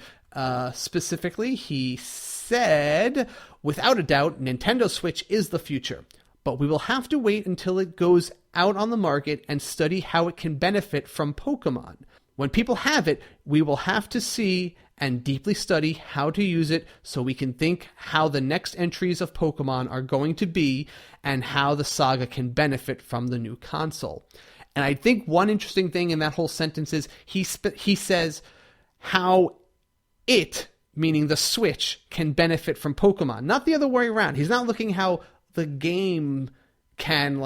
Specifically, he said, without a doubt, Nintendo Switch is the future. But we will have to wait until it goes out on the market and study how it can benefit from Pokemon. When people have it, we will have to see and deeply study how to use it so we can think how the next entries of Pokemon are going to be and how the saga can benefit from the new console. And I think one interesting thing in that whole sentence is he says how it, meaning the Switch, can benefit from Pokemon. Not the other way around. He's not looking how the game can,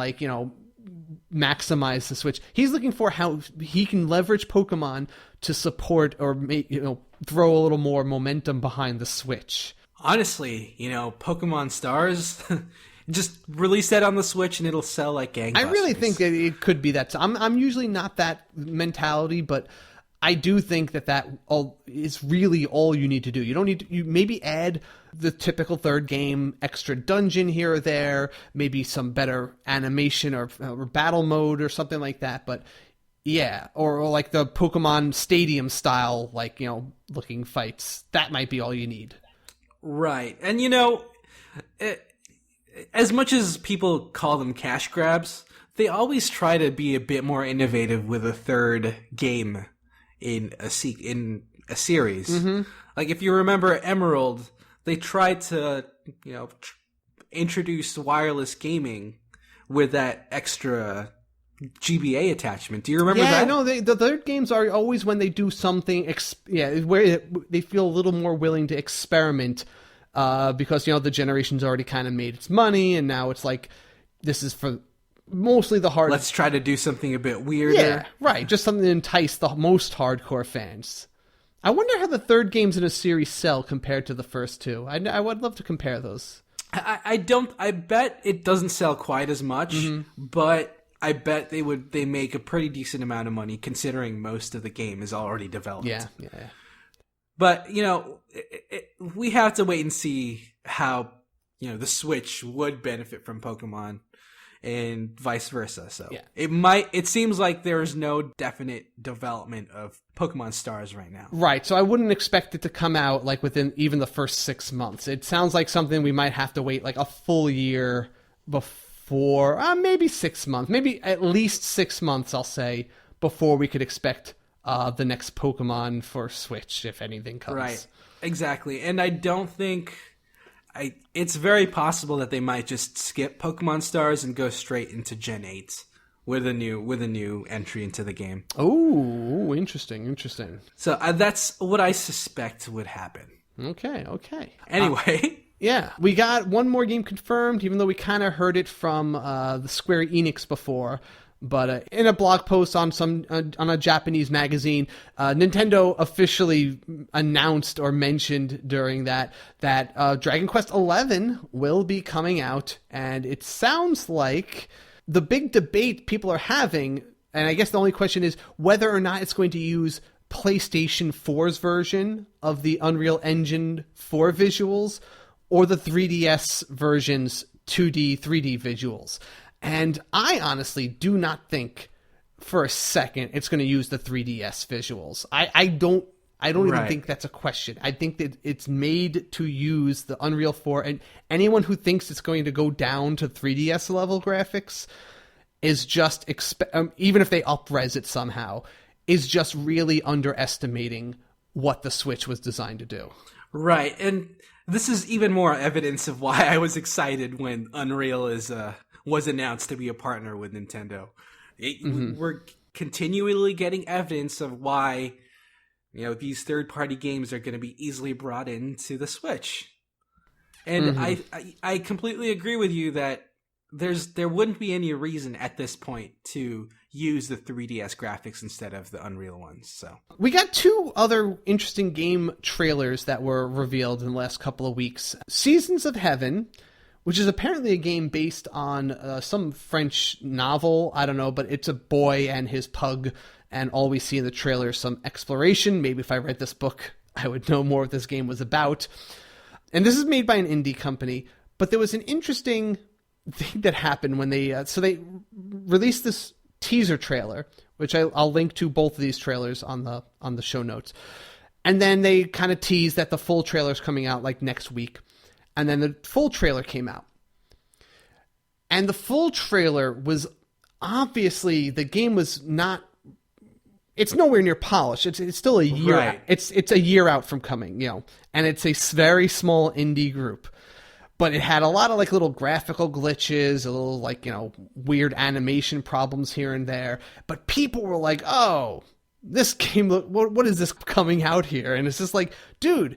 maximize the Switch. He's looking for how he can leverage Pokemon to support or throw a little more momentum behind the Switch. Honestly, Pokemon Stars, just release that on the Switch and it'll sell like gangbusters. I really think that it could be that. I'm usually not that mentality, but I do think that is really all you need to do. You don't need to, you maybe add the typical third game, extra dungeon here or there, maybe some better animation or battle mode or something like that. But yeah, or like the Pokemon Stadium style, looking fights. That might be all you need. Right. And as much as people call them cash grabs, they always try to be a bit more innovative with a third game in a series. Mm-hmm. Like if you remember Emerald, they tried to introduce wireless gaming with that extra GBA attachment. Do you remember that? Yeah, no, the third games are always when they do something where they feel a little more willing to experiment because the generation's already kind of made its money, and now it's like this is for mostly the hard. Let's try to do something a bit weirder. Yeah, right. Just something to entice the most hardcore fans. I wonder how the third games in a series sell compared to the first two. I would love to compare those. I bet it doesn't sell quite as much, but I bet they make a pretty decent amount of money considering most of the game is already developed. Yeah. But, we have to wait and see how, the Switch would benefit from Pokemon and vice versa. So yeah. It seems like there's no definite development of Pokemon Stars right now. Right. So I wouldn't expect it to come out within even the first 6 months. It sounds like something we might have to wait a full year before, maybe 6 months, maybe at least 6 months, I'll say, before we could expect the next Pokemon for Switch, if anything comes. Right. Exactly. And I don't think it's very possible that they might just skip Pokemon Stars and go straight into Gen 8 with a new entry into the game. Oh, interesting. So that's what I suspect would happen. Okay. Anyway. Yeah, we got one more game confirmed, even though we kind of heard it from the Square Enix before. But in a blog post on on a Japanese magazine, Nintendo officially announced or mentioned during that Dragon Quest XI will be coming out, and it sounds like the big debate people are having, and I guess the only question is whether or not it's going to use PlayStation 4's version of the Unreal Engine 4 visuals or the 3DS version's 2D, 3D visuals. And I honestly do not think for a second it's going to use the 3DS visuals. I don't even think that's a question. I think that it's made to use the Unreal 4, and anyone who thinks it's going to go down to 3DS level graphics is just, even if they up-res it somehow, is just really underestimating what the Switch was designed to do. Right, and this is even more evidence of why I was excited when Unreal was announced to be a partner with Nintendo. We're continually getting evidence of why, these third-party games are going to be easily brought into the Switch. And I completely agree with you that there wouldn't be any reason at this point to use the 3DS graphics instead of the Unreal ones. So we got two other interesting game trailers that were revealed in the last couple of weeks. Seasons of Heaven, which is apparently a game based on some French novel. I don't know, but it's a boy and his pug, and all we see in the trailer is some exploration. Maybe if I read this book, I would know more what this game was about. And this is made by an indie company, but there was an interesting thing that happened when they released this teaser trailer, which I'll link to both of these trailers on the show notes. And then they kind of teased that the full trailer is coming out like next week. And then the full trailer came out. And the full trailer was obviously, the game was not, it's nowhere near polished. It's still a year out. It's a year out from coming, and it's a very small indie group. But it had a lot of like little graphical glitches, a little like, weird animation problems here and there. But people were like, oh, this game, what is this coming out here? And it's just like, dude,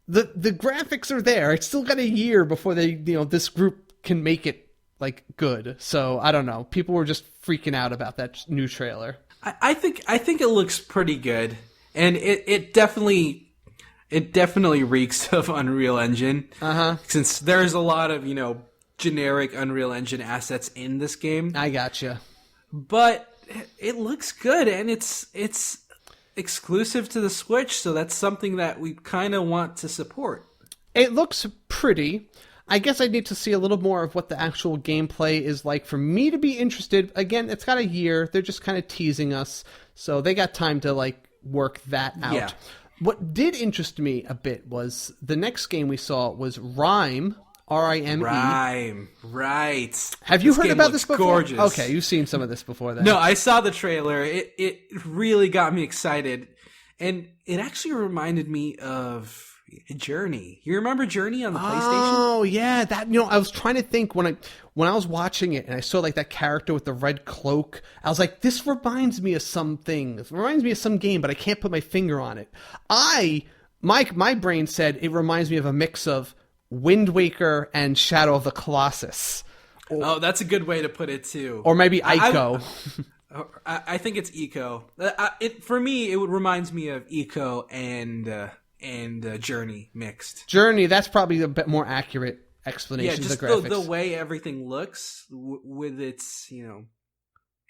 the graphics are there. It's still got a year before they, this group can make it like good. So I don't know. People were just freaking out about that new trailer. I think it looks pretty good, and it definitely reeks of Unreal Engine. Since there's a lot of generic Unreal Engine assets in this game. I gotcha. But it looks good, and it's exclusive to the Switch, so that's something that we kind of want to support. It looks pretty. I guess I need to see a little more of what the actual gameplay is like for me to be interested. Again, it's got a year. They're just kind of teasing us, so they got time to like work that out. Yeah. What did interest me a bit was the next game we saw was Rime, R-I-M-E. Rime, right. Have you heard about this before? Gorgeous. Okay, you've seen some of this before then. No, I saw the trailer. It really got me excited, and it actually reminded me of Journey. You remember Journey on the PlayStation? Oh yeah, that I was trying to think when I was watching it and I saw like that character with the red cloak. I was like, this reminds me of something. It reminds me of some game, but I can't put my finger on it. My brain said it reminds me of a mix of Wind Waker and Shadow of the Colossus. Oh, that's a good way to put it too. Or maybe Ico. I think it's Ico. For me, it reminds me of Ico and Journey mixed. Journey, that's probably a bit more accurate explanation of the graphics. The way everything looks with its,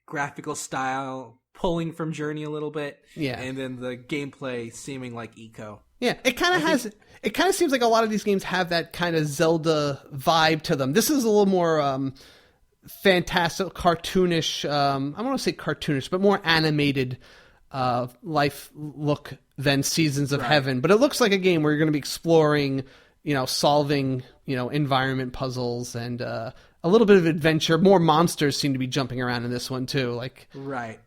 graphical style pulling from Journey a little bit. Yeah. And then the gameplay seeming like Eco. Yeah, it kind of seems like a lot of these games have that kind of Zelda vibe to them. This is a little more fantastic, cartoonish, I don't want to say cartoonish, but more animated life look than Seasons of Heaven. But it looks like a game where you're going to be exploring, solving, environment puzzles and a little bit of adventure. More monsters seem to be jumping around in this one too. Right.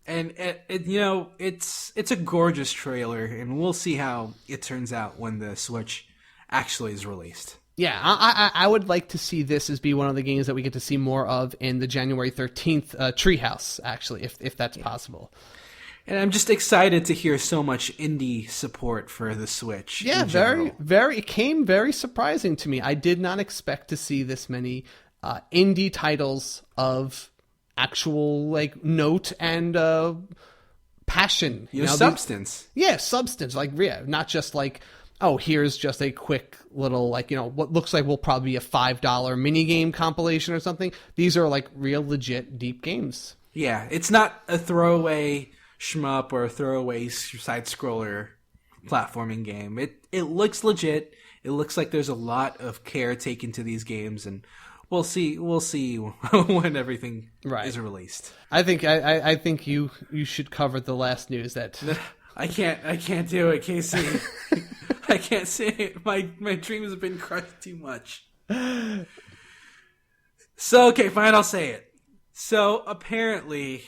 And it's a gorgeous trailer, and we'll see how it turns out when the Switch actually is released. Yeah, I would like to see this as be one of the games that we get to see more of in the January 13th Treehouse, actually, if that's possible. And I'm just excited to hear so much indie support for the Switch. Yeah, it came very surprising to me. I did not expect to see this many indie titles of actual like note and passion. Substance. Substance. Like, not just like, oh, here's just a quick little, like, what looks like will probably be a $5 mini game compilation or something. These are like real legit deep games. Yeah, it's not a throwaway shmup or a throwaway side scroller platforming game. It looks legit. It looks like there's a lot of care taken to these games, and we'll see when everything is released. I think you should cover the last news that I can't do it, Casey. I can't say it. My dreams have been crushed too much. So okay, fine, I'll say it. So apparently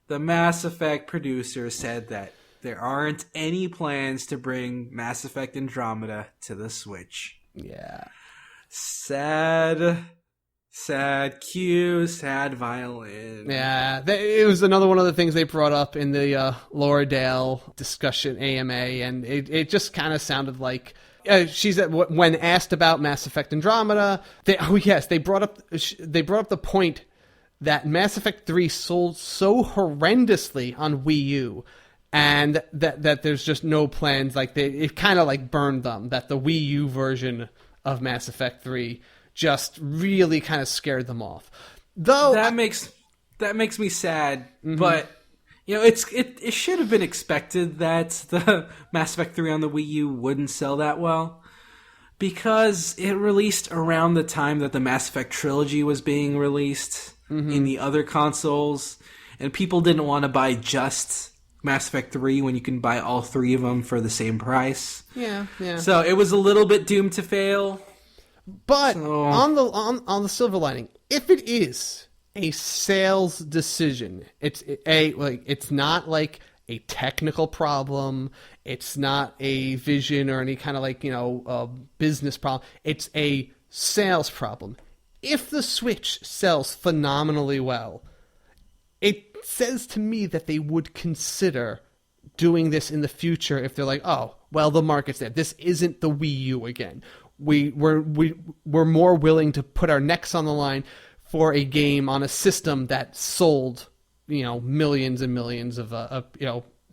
the Mass Effect producer said that there aren't any plans to bring Mass Effect Andromeda to the Switch. Yeah. Sad cue, sad violin. Yeah, it was another one of the things they brought up in the Laura Dale discussion AMA, and it just kind of sounded like she said when asked about Mass Effect Andromeda, they brought up the point that Mass Effect 3 sold so horrendously on Wii U, and that there's just no plans. Like it kind of like burned them that the Wii U version of Mass Effect 3 just really kind of scared them off. Though that makes me sad, but it should have been expected that the Mass Effect 3 on the Wii U wouldn't sell that well, because it released around the time that the Mass Effect trilogy was being released in the other consoles, and people didn't want to buy just Mass Effect 3 when you can buy all three of them for the same price. Yeah. So it was a little bit doomed to fail. But on the silver lining, if it is a sales decision, it's not like a technical problem. It's not a vision or any kind of like business problem. It's a sales problem. If the Switch sells phenomenally well, it says to me that they would consider doing this in the future if they're like, oh, well, the market's there. This isn't the Wii U again. We're more willing to put our necks on the line for a game on a system that sold, millions and millions of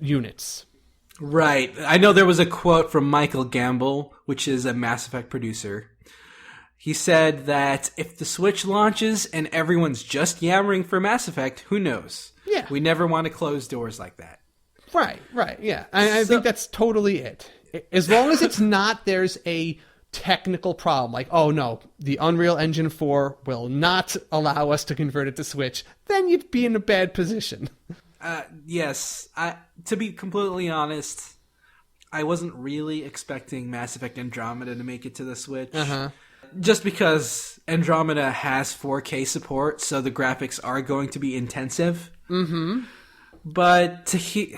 units. Right. I know there was a quote from Michael Gamble, which is a Mass Effect producer. He said that if the Switch launches and everyone's just yammering for Mass Effect, who knows? Yeah. We never want to close doors like that. Right, yeah. I think that's totally it. As long as it's not, there's a technical problem. Like, oh no, the Unreal Engine 4 will not allow us to convert it to Switch. Then you'd be in a bad position. Yes. To be completely honest, I wasn't really expecting Mass Effect Andromeda to make it to the Switch. Just because Andromeda has 4K support, so the graphics are going to be intensive. But to hear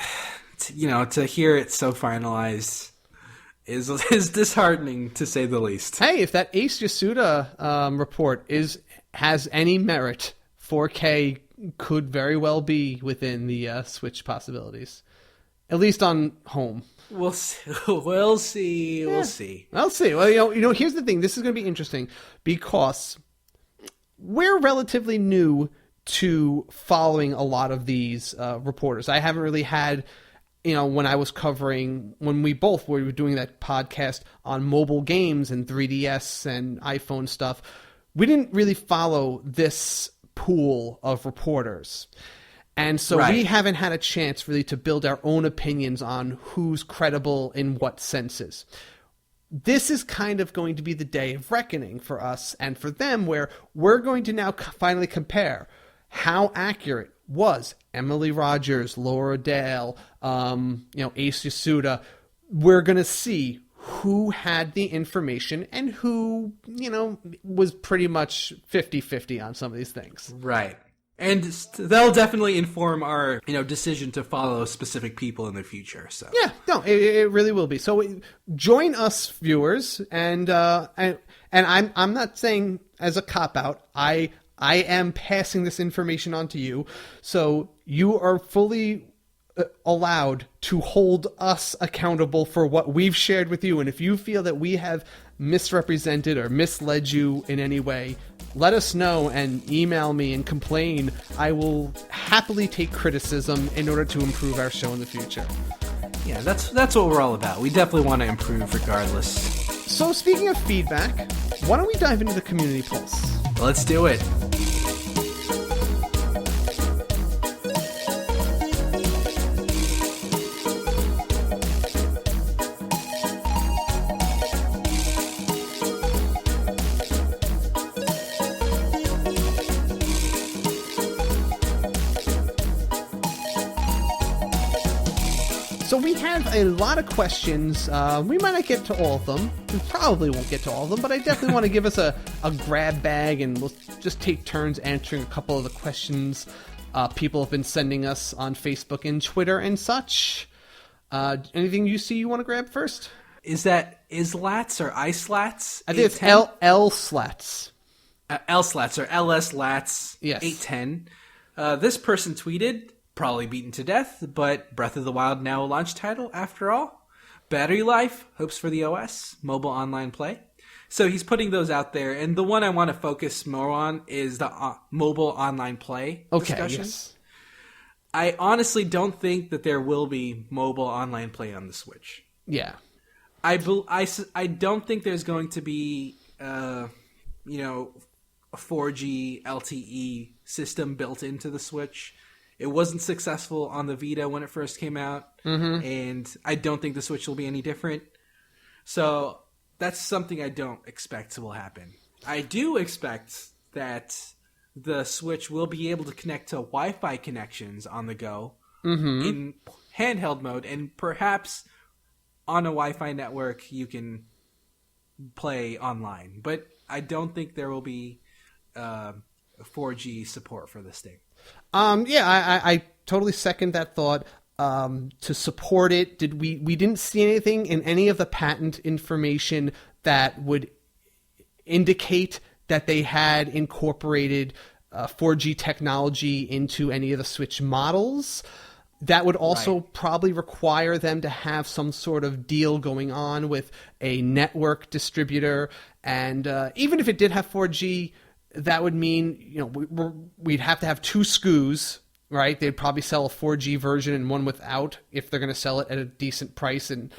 it so finalized is disheartening, to say the least. Hey, if that Ace Yasuda report has any merit, 4K could very well be within the Switch possibilities, at least on home. We'll see. We'll see. I'll see. Well, here's the thing. This is going to be interesting because we're relatively new to following a lot of these reporters. I haven't really had, when we both were doing that podcast on mobile games and 3DS and iPhone stuff, we didn't really follow this pool of reporters. And so we haven't had a chance really to build our own opinions on who's credible in what senses. This is kind of going to be the day of reckoning for us and for them, where we're going to now finally compare how accurate was Emily Rogers, Laura Dale, Ace Yasuda. We're going to see who had the information and who, was pretty much 50-50 on some of these things. Right. And they'll definitely inform our, decision to follow specific people in the future. So yeah, no, it really will be. So join us, viewers, and I'm not saying as a cop out. I am passing this information on to you, so you are fully allowed to hold us accountable for what we've shared with you. And if you feel that we have misrepresented or misled you in any way, let us know and email me and complain. I will happily take criticism in order to improve our show in the future. Yeah, that's what we're all about. We definitely want to improve regardless. So speaking of feedback, why don't we dive into the community pulse? Let's do it. So we have a lot of questions. We might not get to all of them. We probably won't get to all of them, but I definitely want to give us a grab bag, and we'll just take turns answering a couple of the questions people have been sending us on Facebook and Twitter and such. Anything you see you want to grab first? Is that Islats or Islats? I think it's L slats. L-slats or LS-lats. Yes. 810. This person tweeted, probably beaten to death, but Breath of the Wild now a launch title after all. Battery life, hopes for the OS, mobile online play. So he's putting those out there, and the one I want to focus more on is the mobile online play discussion. Yes. I honestly don't think that there will be mobile online play on the Switch. Yeah. I don't think there's going to be, a 4G LTE system built into the Switch. It wasn't successful on the Vita when it first came out, and I don't think the Switch will be any different. So that's something I don't expect will happen. I do expect that the Switch will be able to connect to Wi-Fi connections on the go in handheld mode, and perhaps on a Wi-Fi network you can play online. But I don't think there will be 4G support for this thing. I totally second that thought. To support it, we didn't see anything in any of the patent information that would indicate that they had incorporated 4G technology into any of the Switch models. That would also probably require them to have some sort of deal going on with a network distributor. And even if it did have 4G, that would mean, we'd have to have two SKUs, right? They'd probably sell a 4G version and one without if they're going to sell it at a decent price. And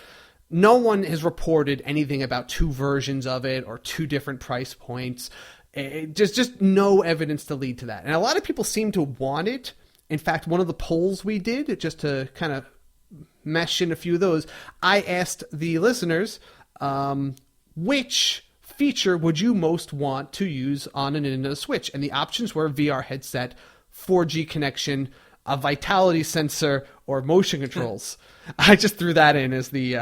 no one has reported anything about two versions of it or two different price points. Just no evidence to lead to that. And a lot of people seem to want it. In fact, one of the polls we did, just to kind of mesh in a few of those, I asked the listeners, which feature would you most want to use on a Nintendo Switch? And the options were VR headset, 4G connection, a vitality sensor, or motion controls. I just threw that in as the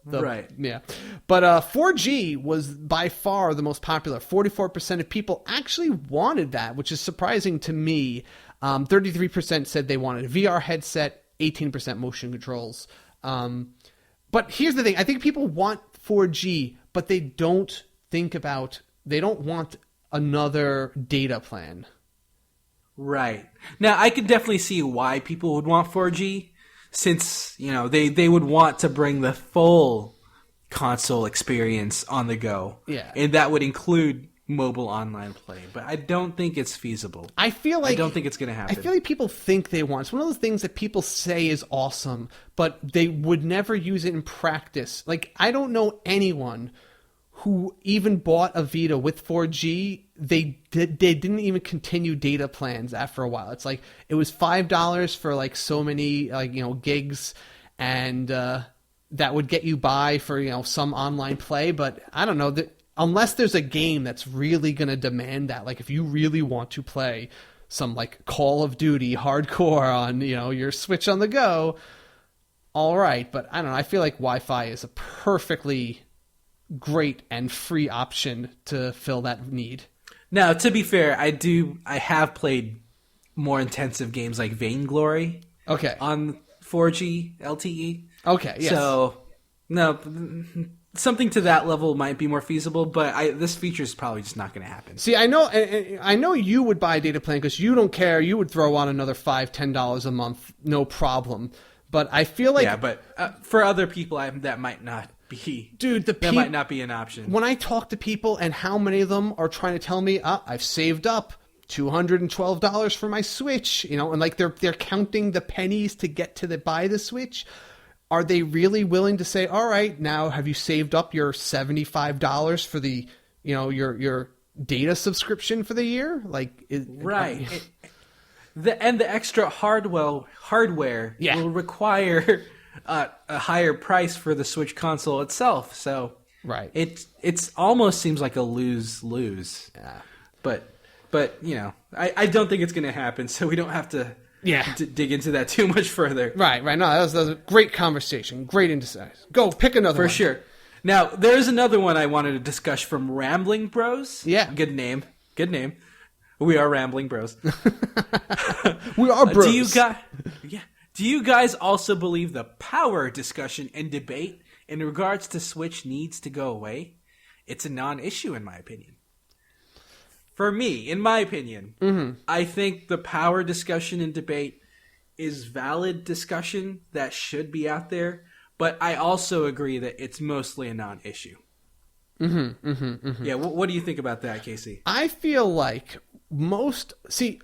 right. Yeah. But 4G was by far the most popular. 44% of people actually wanted that, which is surprising to me. 33% said they wanted a VR headset, 18% motion controls. But here's the thing. I think people want 4G, but they don't want another data plan. Right. Now, I could definitely see why people would want 4G, since, they would want to bring the full console experience on the go. Yeah. And that would include mobile online play. But I don't think it's feasible. I don't think it's going to happen. I feel like people think they want. It's one of those things that people say is awesome, but they would never use it in practice. Like, I don't know anyone who even bought a Vita with 4G. They didn't even continue data plans after a while. It's like it was $5 for like so many gigs, and that would get you by for some online play. But I don't know that. Unless there's a game that's really going to demand that, like if you really want to play some like Call of Duty hardcore on, your Switch on the go, all right. But I don't know. I feel like Wi-Fi is a perfectly great and free option to fill that need. Now, to be fair, I have played more intensive games like Vainglory. Okay. On 4G LTE. Okay, yes. So, no, something to that level might be more feasible, but this feature is probably just not going to happen. See, I know you would buy a data plan because you don't care. You would throw on another $5-10 a month, no problem. But I feel like but for other people, that might not that might not be an option. When I talk to people and how many of them are trying to tell me, I've saved up $212 for my Switch, and like they're counting the pennies to get to buy the Switch. Are they really willing to say, all right, now have you saved up your $75 for the, your data subscription for the year? Right. The extra hardware will require a higher price for the Switch console itself. So right. It's almost seems like a lose-lose. Yeah. But I don't think it's going to happen, so we don't have to dig into that too much further. Right. No, that was a great conversation. Great insight. Go, pick another one. For sure. Now, there's another one I wanted to discuss from Rambling Bros. Yeah. Good name. We are Rambling Bros. We are bros. Do you guys also believe the power discussion and debate in regards to Switch needs to go away? It's a non-issue in my opinion. For me, in my opinion, I think the power discussion and debate is valid discussion that should be out there, but I also agree that it's mostly a non-issue. Yeah, what do you think about that, Casey? I feel like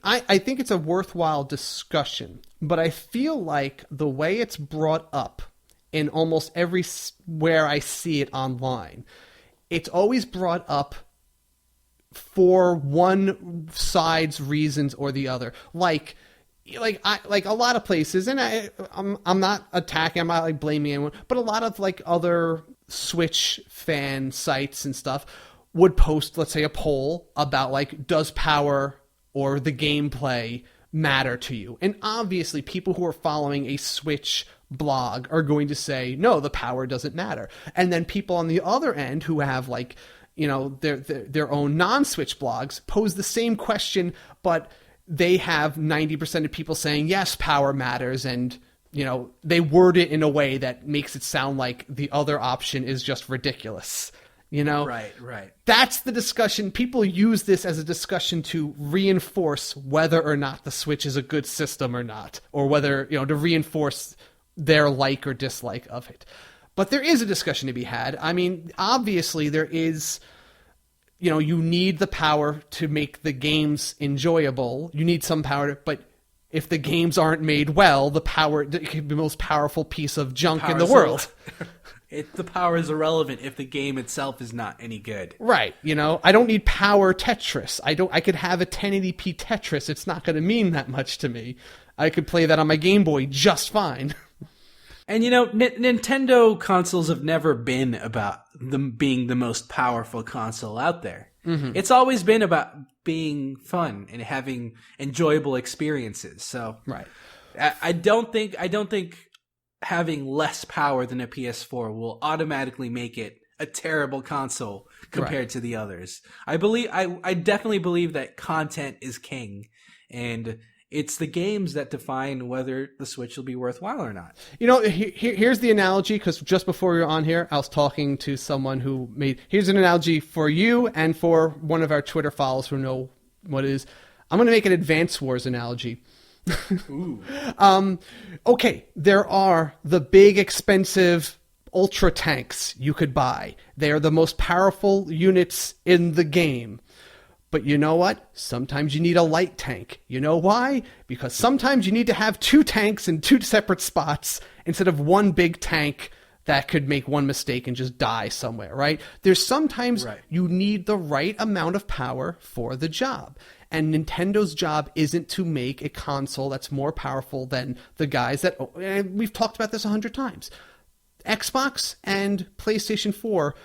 I think it's a worthwhile discussion, but I feel like the way it's brought up in almost everywhere I see it online, it's always brought up for one side's reasons or the other. Like a lot of places, and I'm not attacking, I'm not blaming anyone, but a lot of other Switch fan sites and stuff would post, let's say, a poll about does power or the gameplay matter to you? And obviously people who are following a Switch blog are going to say, no, the power doesn't matter. And then people on the other end who have their own non-Switch blogs pose the same question, but they have 90% of people saying, yes, power matters. And, they word it in a way that makes it sound like the other option is just ridiculous. Right. That's the discussion. People use this as a discussion to reinforce whether or not the Switch is a good system or not, or whether, to reinforce their like or dislike of it. But there is a discussion to be had. I mean, obviously there is, you need the power to make the games enjoyable. You need some power, but if the games aren't made well, the most powerful piece of junk in the world. The power is irrelevant if the game itself is not any good. Right. I don't need power Tetris. I could have a 1080p Tetris. It's not going to mean that much to me. I could play that on my Game Boy just fine. And Nintendo consoles have never been about them being the most powerful console out there. It's always been about being fun and having enjoyable experiences. So right. I don't think having less power than a PS4 will automatically make it a terrible console compared to the others. I definitely believe that content is king, and it's the games that define whether the Switch will be worthwhile or not. Here's the analogy, because just before we were on here, I was talking to someone who here's an analogy for you and for one of our Twitter followers who know what it is. I'm going to make an Advance Wars analogy. Ooh. Okay, there are the big, expensive ultra tanks you could buy. They are the most powerful units in the game. But you know what? Sometimes you need a light tank. You know why? Because sometimes you need to have two tanks in two separate spots instead of one big tank that could make one mistake and just die somewhere, right? There's sometimes you need the right amount of power for the job. And Nintendo's job isn't to make a console that's more powerful than the guys that... And we've talked about this 100 times. Xbox and PlayStation 4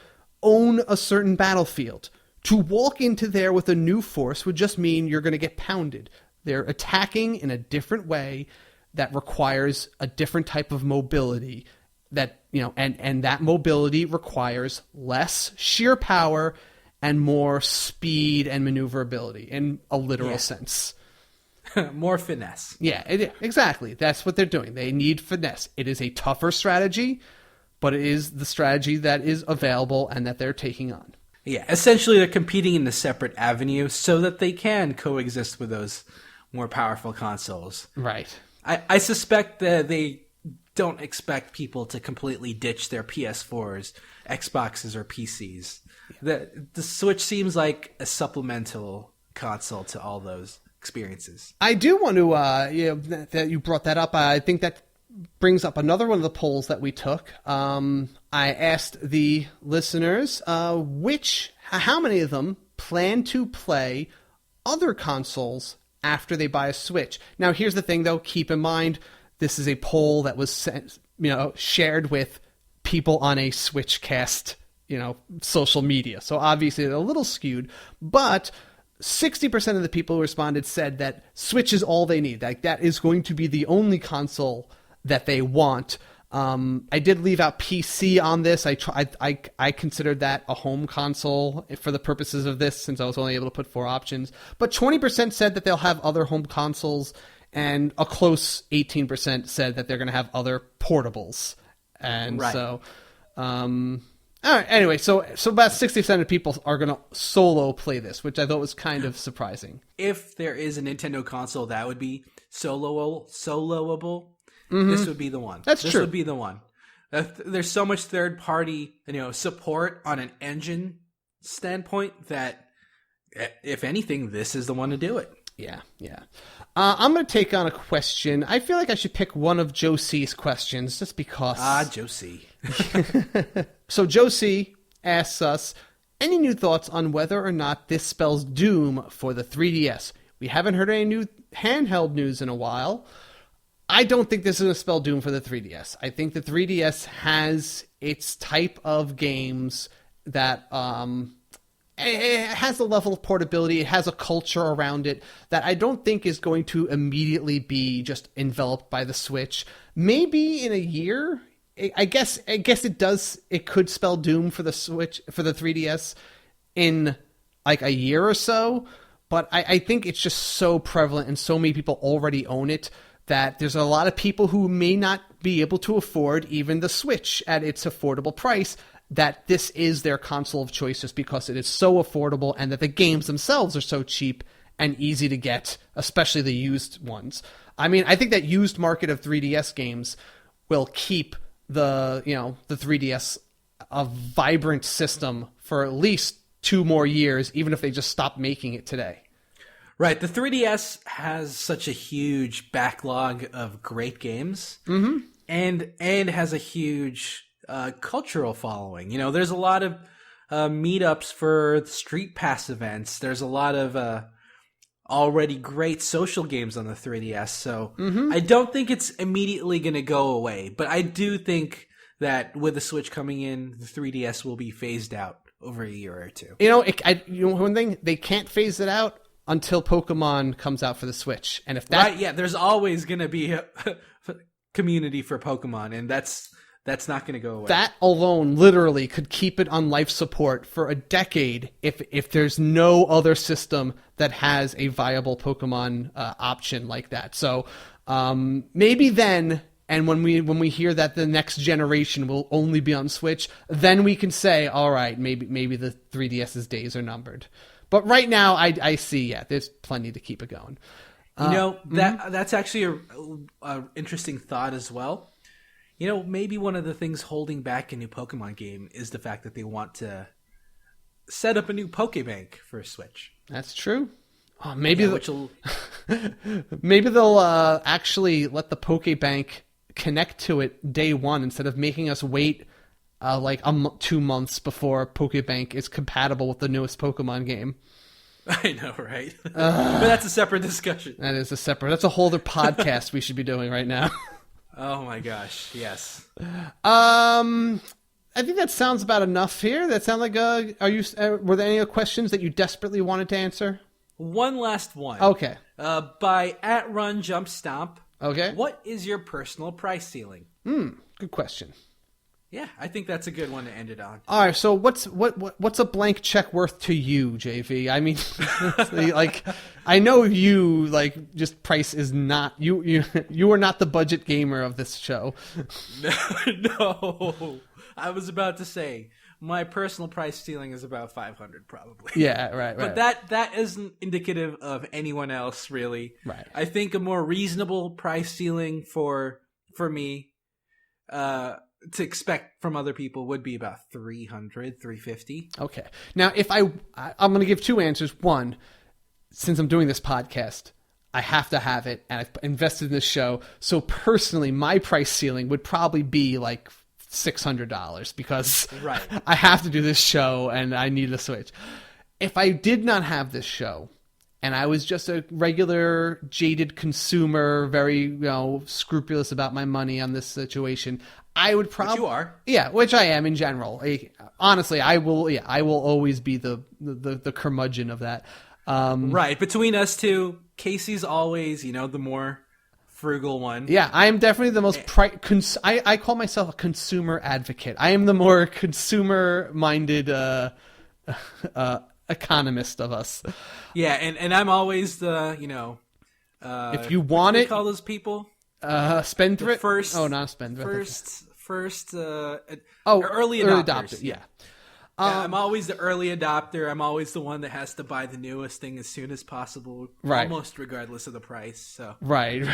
own a certain battlefield. To walk into there with a new force would just mean you're going to get pounded. They're attacking in a different way that requires a different type of mobility. And that mobility requires less sheer power and more speed and maneuverability in a literal sense. More finesse. Yeah, exactly. That's what they're doing. They need finesse. It is a tougher strategy, but it is the strategy that is available and that they're taking on. Yeah, essentially they're competing in a separate avenue so that they can coexist with those more powerful consoles. Right. I suspect that they don't expect people to completely ditch their PS4s, Xboxes, or PCs. The Switch seems like a supplemental console to all those experiences. I do want to, that you brought that up. I think that brings up another one of the polls that we took. I asked the listeners how many of them plan to play other consoles after they buy a Switch. Now, here's the thing, though. Keep in mind, this is a poll that was shared with people on a SwitchCast, social media. So obviously they're a little skewed, but 60% of the people who responded said that Switch is all they need. Like, that is going to be the only console that they want. I did leave out PC on this. I considered that a home console for the purposes of this, since I was only able to put 4 options. But 20% said that they'll have other home consoles, and a close 18% said that they're going to have other portables. And right. So, all right. Anyway, so about 60% of people are going to solo play this, which I thought was kind of surprising. If there is a Nintendo console that would be soloable, this would be the one. This would be the one. There's so much third-party, support on an engine standpoint that, if anything, this is the one to do it. Yeah. I'm going to take on a question. I feel like I should pick one of Joe C's questions just because. Joe C. So Joe C asks us, any new thoughts on whether or not this spells doom for the 3DS? We haven't heard any new handheld news in a while. I don't think this is going to spell doom for the 3DS. I think the 3DS has its type of games that it has a level of portability. It has a culture around it that I don't think is going to immediately be just enveloped by the Switch. Maybe in a year, I guess it does. It could spell doom for the Switch, for the 3DS in like a year or so. But I think it's just so prevalent and so many people already own it that there's a lot of people who may not be able to afford even the Switch at its affordable price, that this is their console of choice just because it is so affordable and that the games themselves are so cheap and easy to get, especially the used ones. I mean, I think that used market of 3DS games will keep the 3DS a vibrant system for at least 2 more years, even if they just stop making it today. Right. The 3DS has such a huge backlog of great games, and has a huge cultural following. There's a lot of meetups for Street Pass events. There's a lot of already great social games on the 3DS. So I don't think it's immediately going to go away, but I do think that with the Switch coming in, the 3DS will be phased out over a year or two. One thing, they can't phase it out until Pokemon comes out for the Switch. And if that... Right, yeah, there's always going to be a community for Pokemon, and that's not going to go away. That alone literally could keep it on life support for a decade if there's no other system that has a viable Pokemon option like that. So maybe then, and when we hear that the next generation will only be on Switch, then we can say, all right, maybe the 3DS's days are numbered. But right now, I see, there's plenty to keep it going. That's actually a interesting thought as well. Maybe one of the things holding back a new Pokemon game is the fact that they want to set up a new Pokebank for Switch. That's true. Oh, maybe maybe they'll actually let the Pokebank connect to it day one instead of making us wait 2 months before Pokebank is compatible with the newest Pokemon game. I know, right? But that's a separate discussion. That's a whole other podcast we should be doing right now. Oh my gosh, yes. I think that sounds about enough here. That sound like were there any other questions that you desperately wanted to answer? One last one. Okay. By @RunJumpStomp. Okay. What is your personal price ceiling? Good question. Yeah, I think that's a good one to end it on. All right, so what's a blank check worth to you, JV? I mean, I know you just price is not you are not the budget gamer of this show. No, I was about to say my personal price ceiling is about 500 probably. Yeah, right. But that isn't indicative of anyone else really. Right. I think a more reasonable price ceiling for me to expect from other people would be about $300-$350. Okay. Now, if I'm going to give two answers. One, since I'm doing this podcast, I have to have it, and I've invested in this show. So personally, my price ceiling would probably be like $600 because right. I have to do this show and I need a Switch. If I did not have this show and I was just a regular jaded consumer, very scrupulous about my money on this situation, I would probably. Which you are. Yeah, which I am in general. Honestly, I will. Yeah, I will always be the curmudgeon of that. Right, between us two, Casey's always, the more frugal one. Yeah, I am definitely the most I call myself a consumer advocate. I am the more consumer-minded economist of us. Yeah, and I'm always the, if you want what do it, you call those people? Spendthrift? First, not a spendthrift. Early adopters. Adopter, yeah. I'm always the early adopter. I'm always the one that has to buy the newest thing as soon as possible, right. Almost regardless of the price. So Right.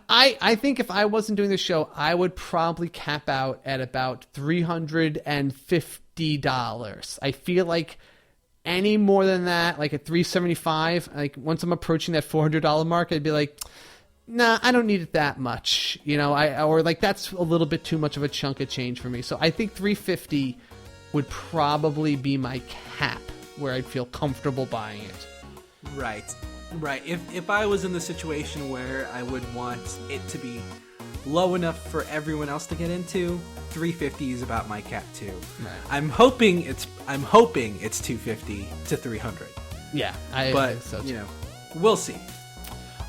I think if I wasn't doing the show, I would probably cap out at about $350. I feel like any more than that, like at $375, like once I'm approaching that $400 mark, I'd be like, nah, I don't need it that much. Or like that's a little bit too much of a chunk of change for me. So I think $350 would probably be my cap where I'd feel comfortable buying it. Right. If I was in the situation where I would want it to be low enough for everyone else to get into, $350 is about my cap too. Right. I'm hoping it's $250 to $300. Yeah, I think so too. We'll see.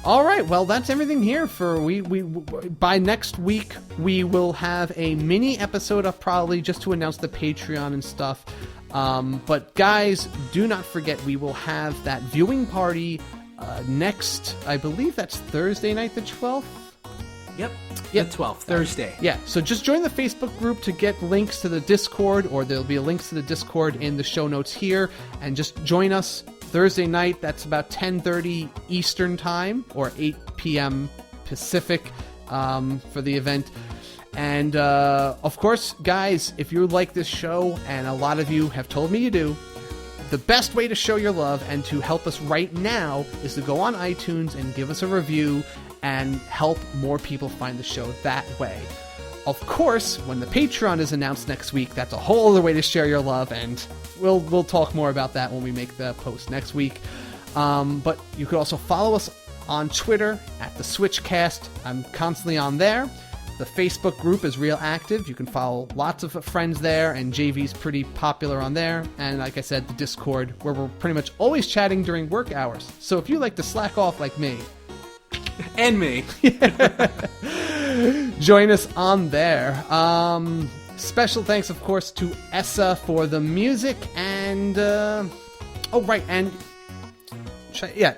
All right, well, that's everything here for we by next week we will have a mini episode up probably just to announce the Patreon and stuff. But guys, do not forget we will have that viewing party next, I believe that's Thursday night the 12th. Yep. The 12th, Thursday. Yeah, so just join the Facebook group to get links to the Discord, or there'll be links to the Discord in the show notes here, and just join us Thursday night. That's about 10:30 Eastern time, or 8 p.m. Pacific for the event. And, of course, guys, if you like this show, and a lot of you have told me you do, the best way to show your love and to help us right now is to go on iTunes and give us a review and help more people find the show that way. Of course, when the Patreon is announced next week, that's a whole other way to share your love, and we'll talk more about that when we make the post next week. But you could also follow us on Twitter at the SwitchCast. I'm constantly on there. The Facebook group is real active. You can follow lots of friends there, and JV's pretty popular on there. And like I said, the Discord, where we're pretty much always chatting during work hours. So if you like to slack off like me, and me, join us on there. Special thanks, of course, to Essa for the music, and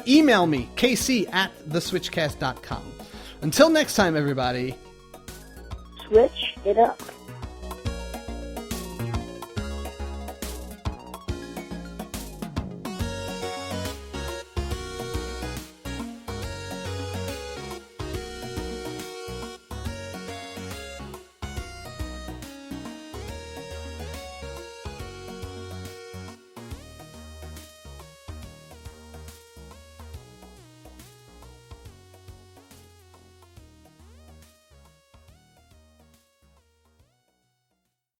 email me, kc@theswitchcast.com. Until next time, everybody. Switch it up.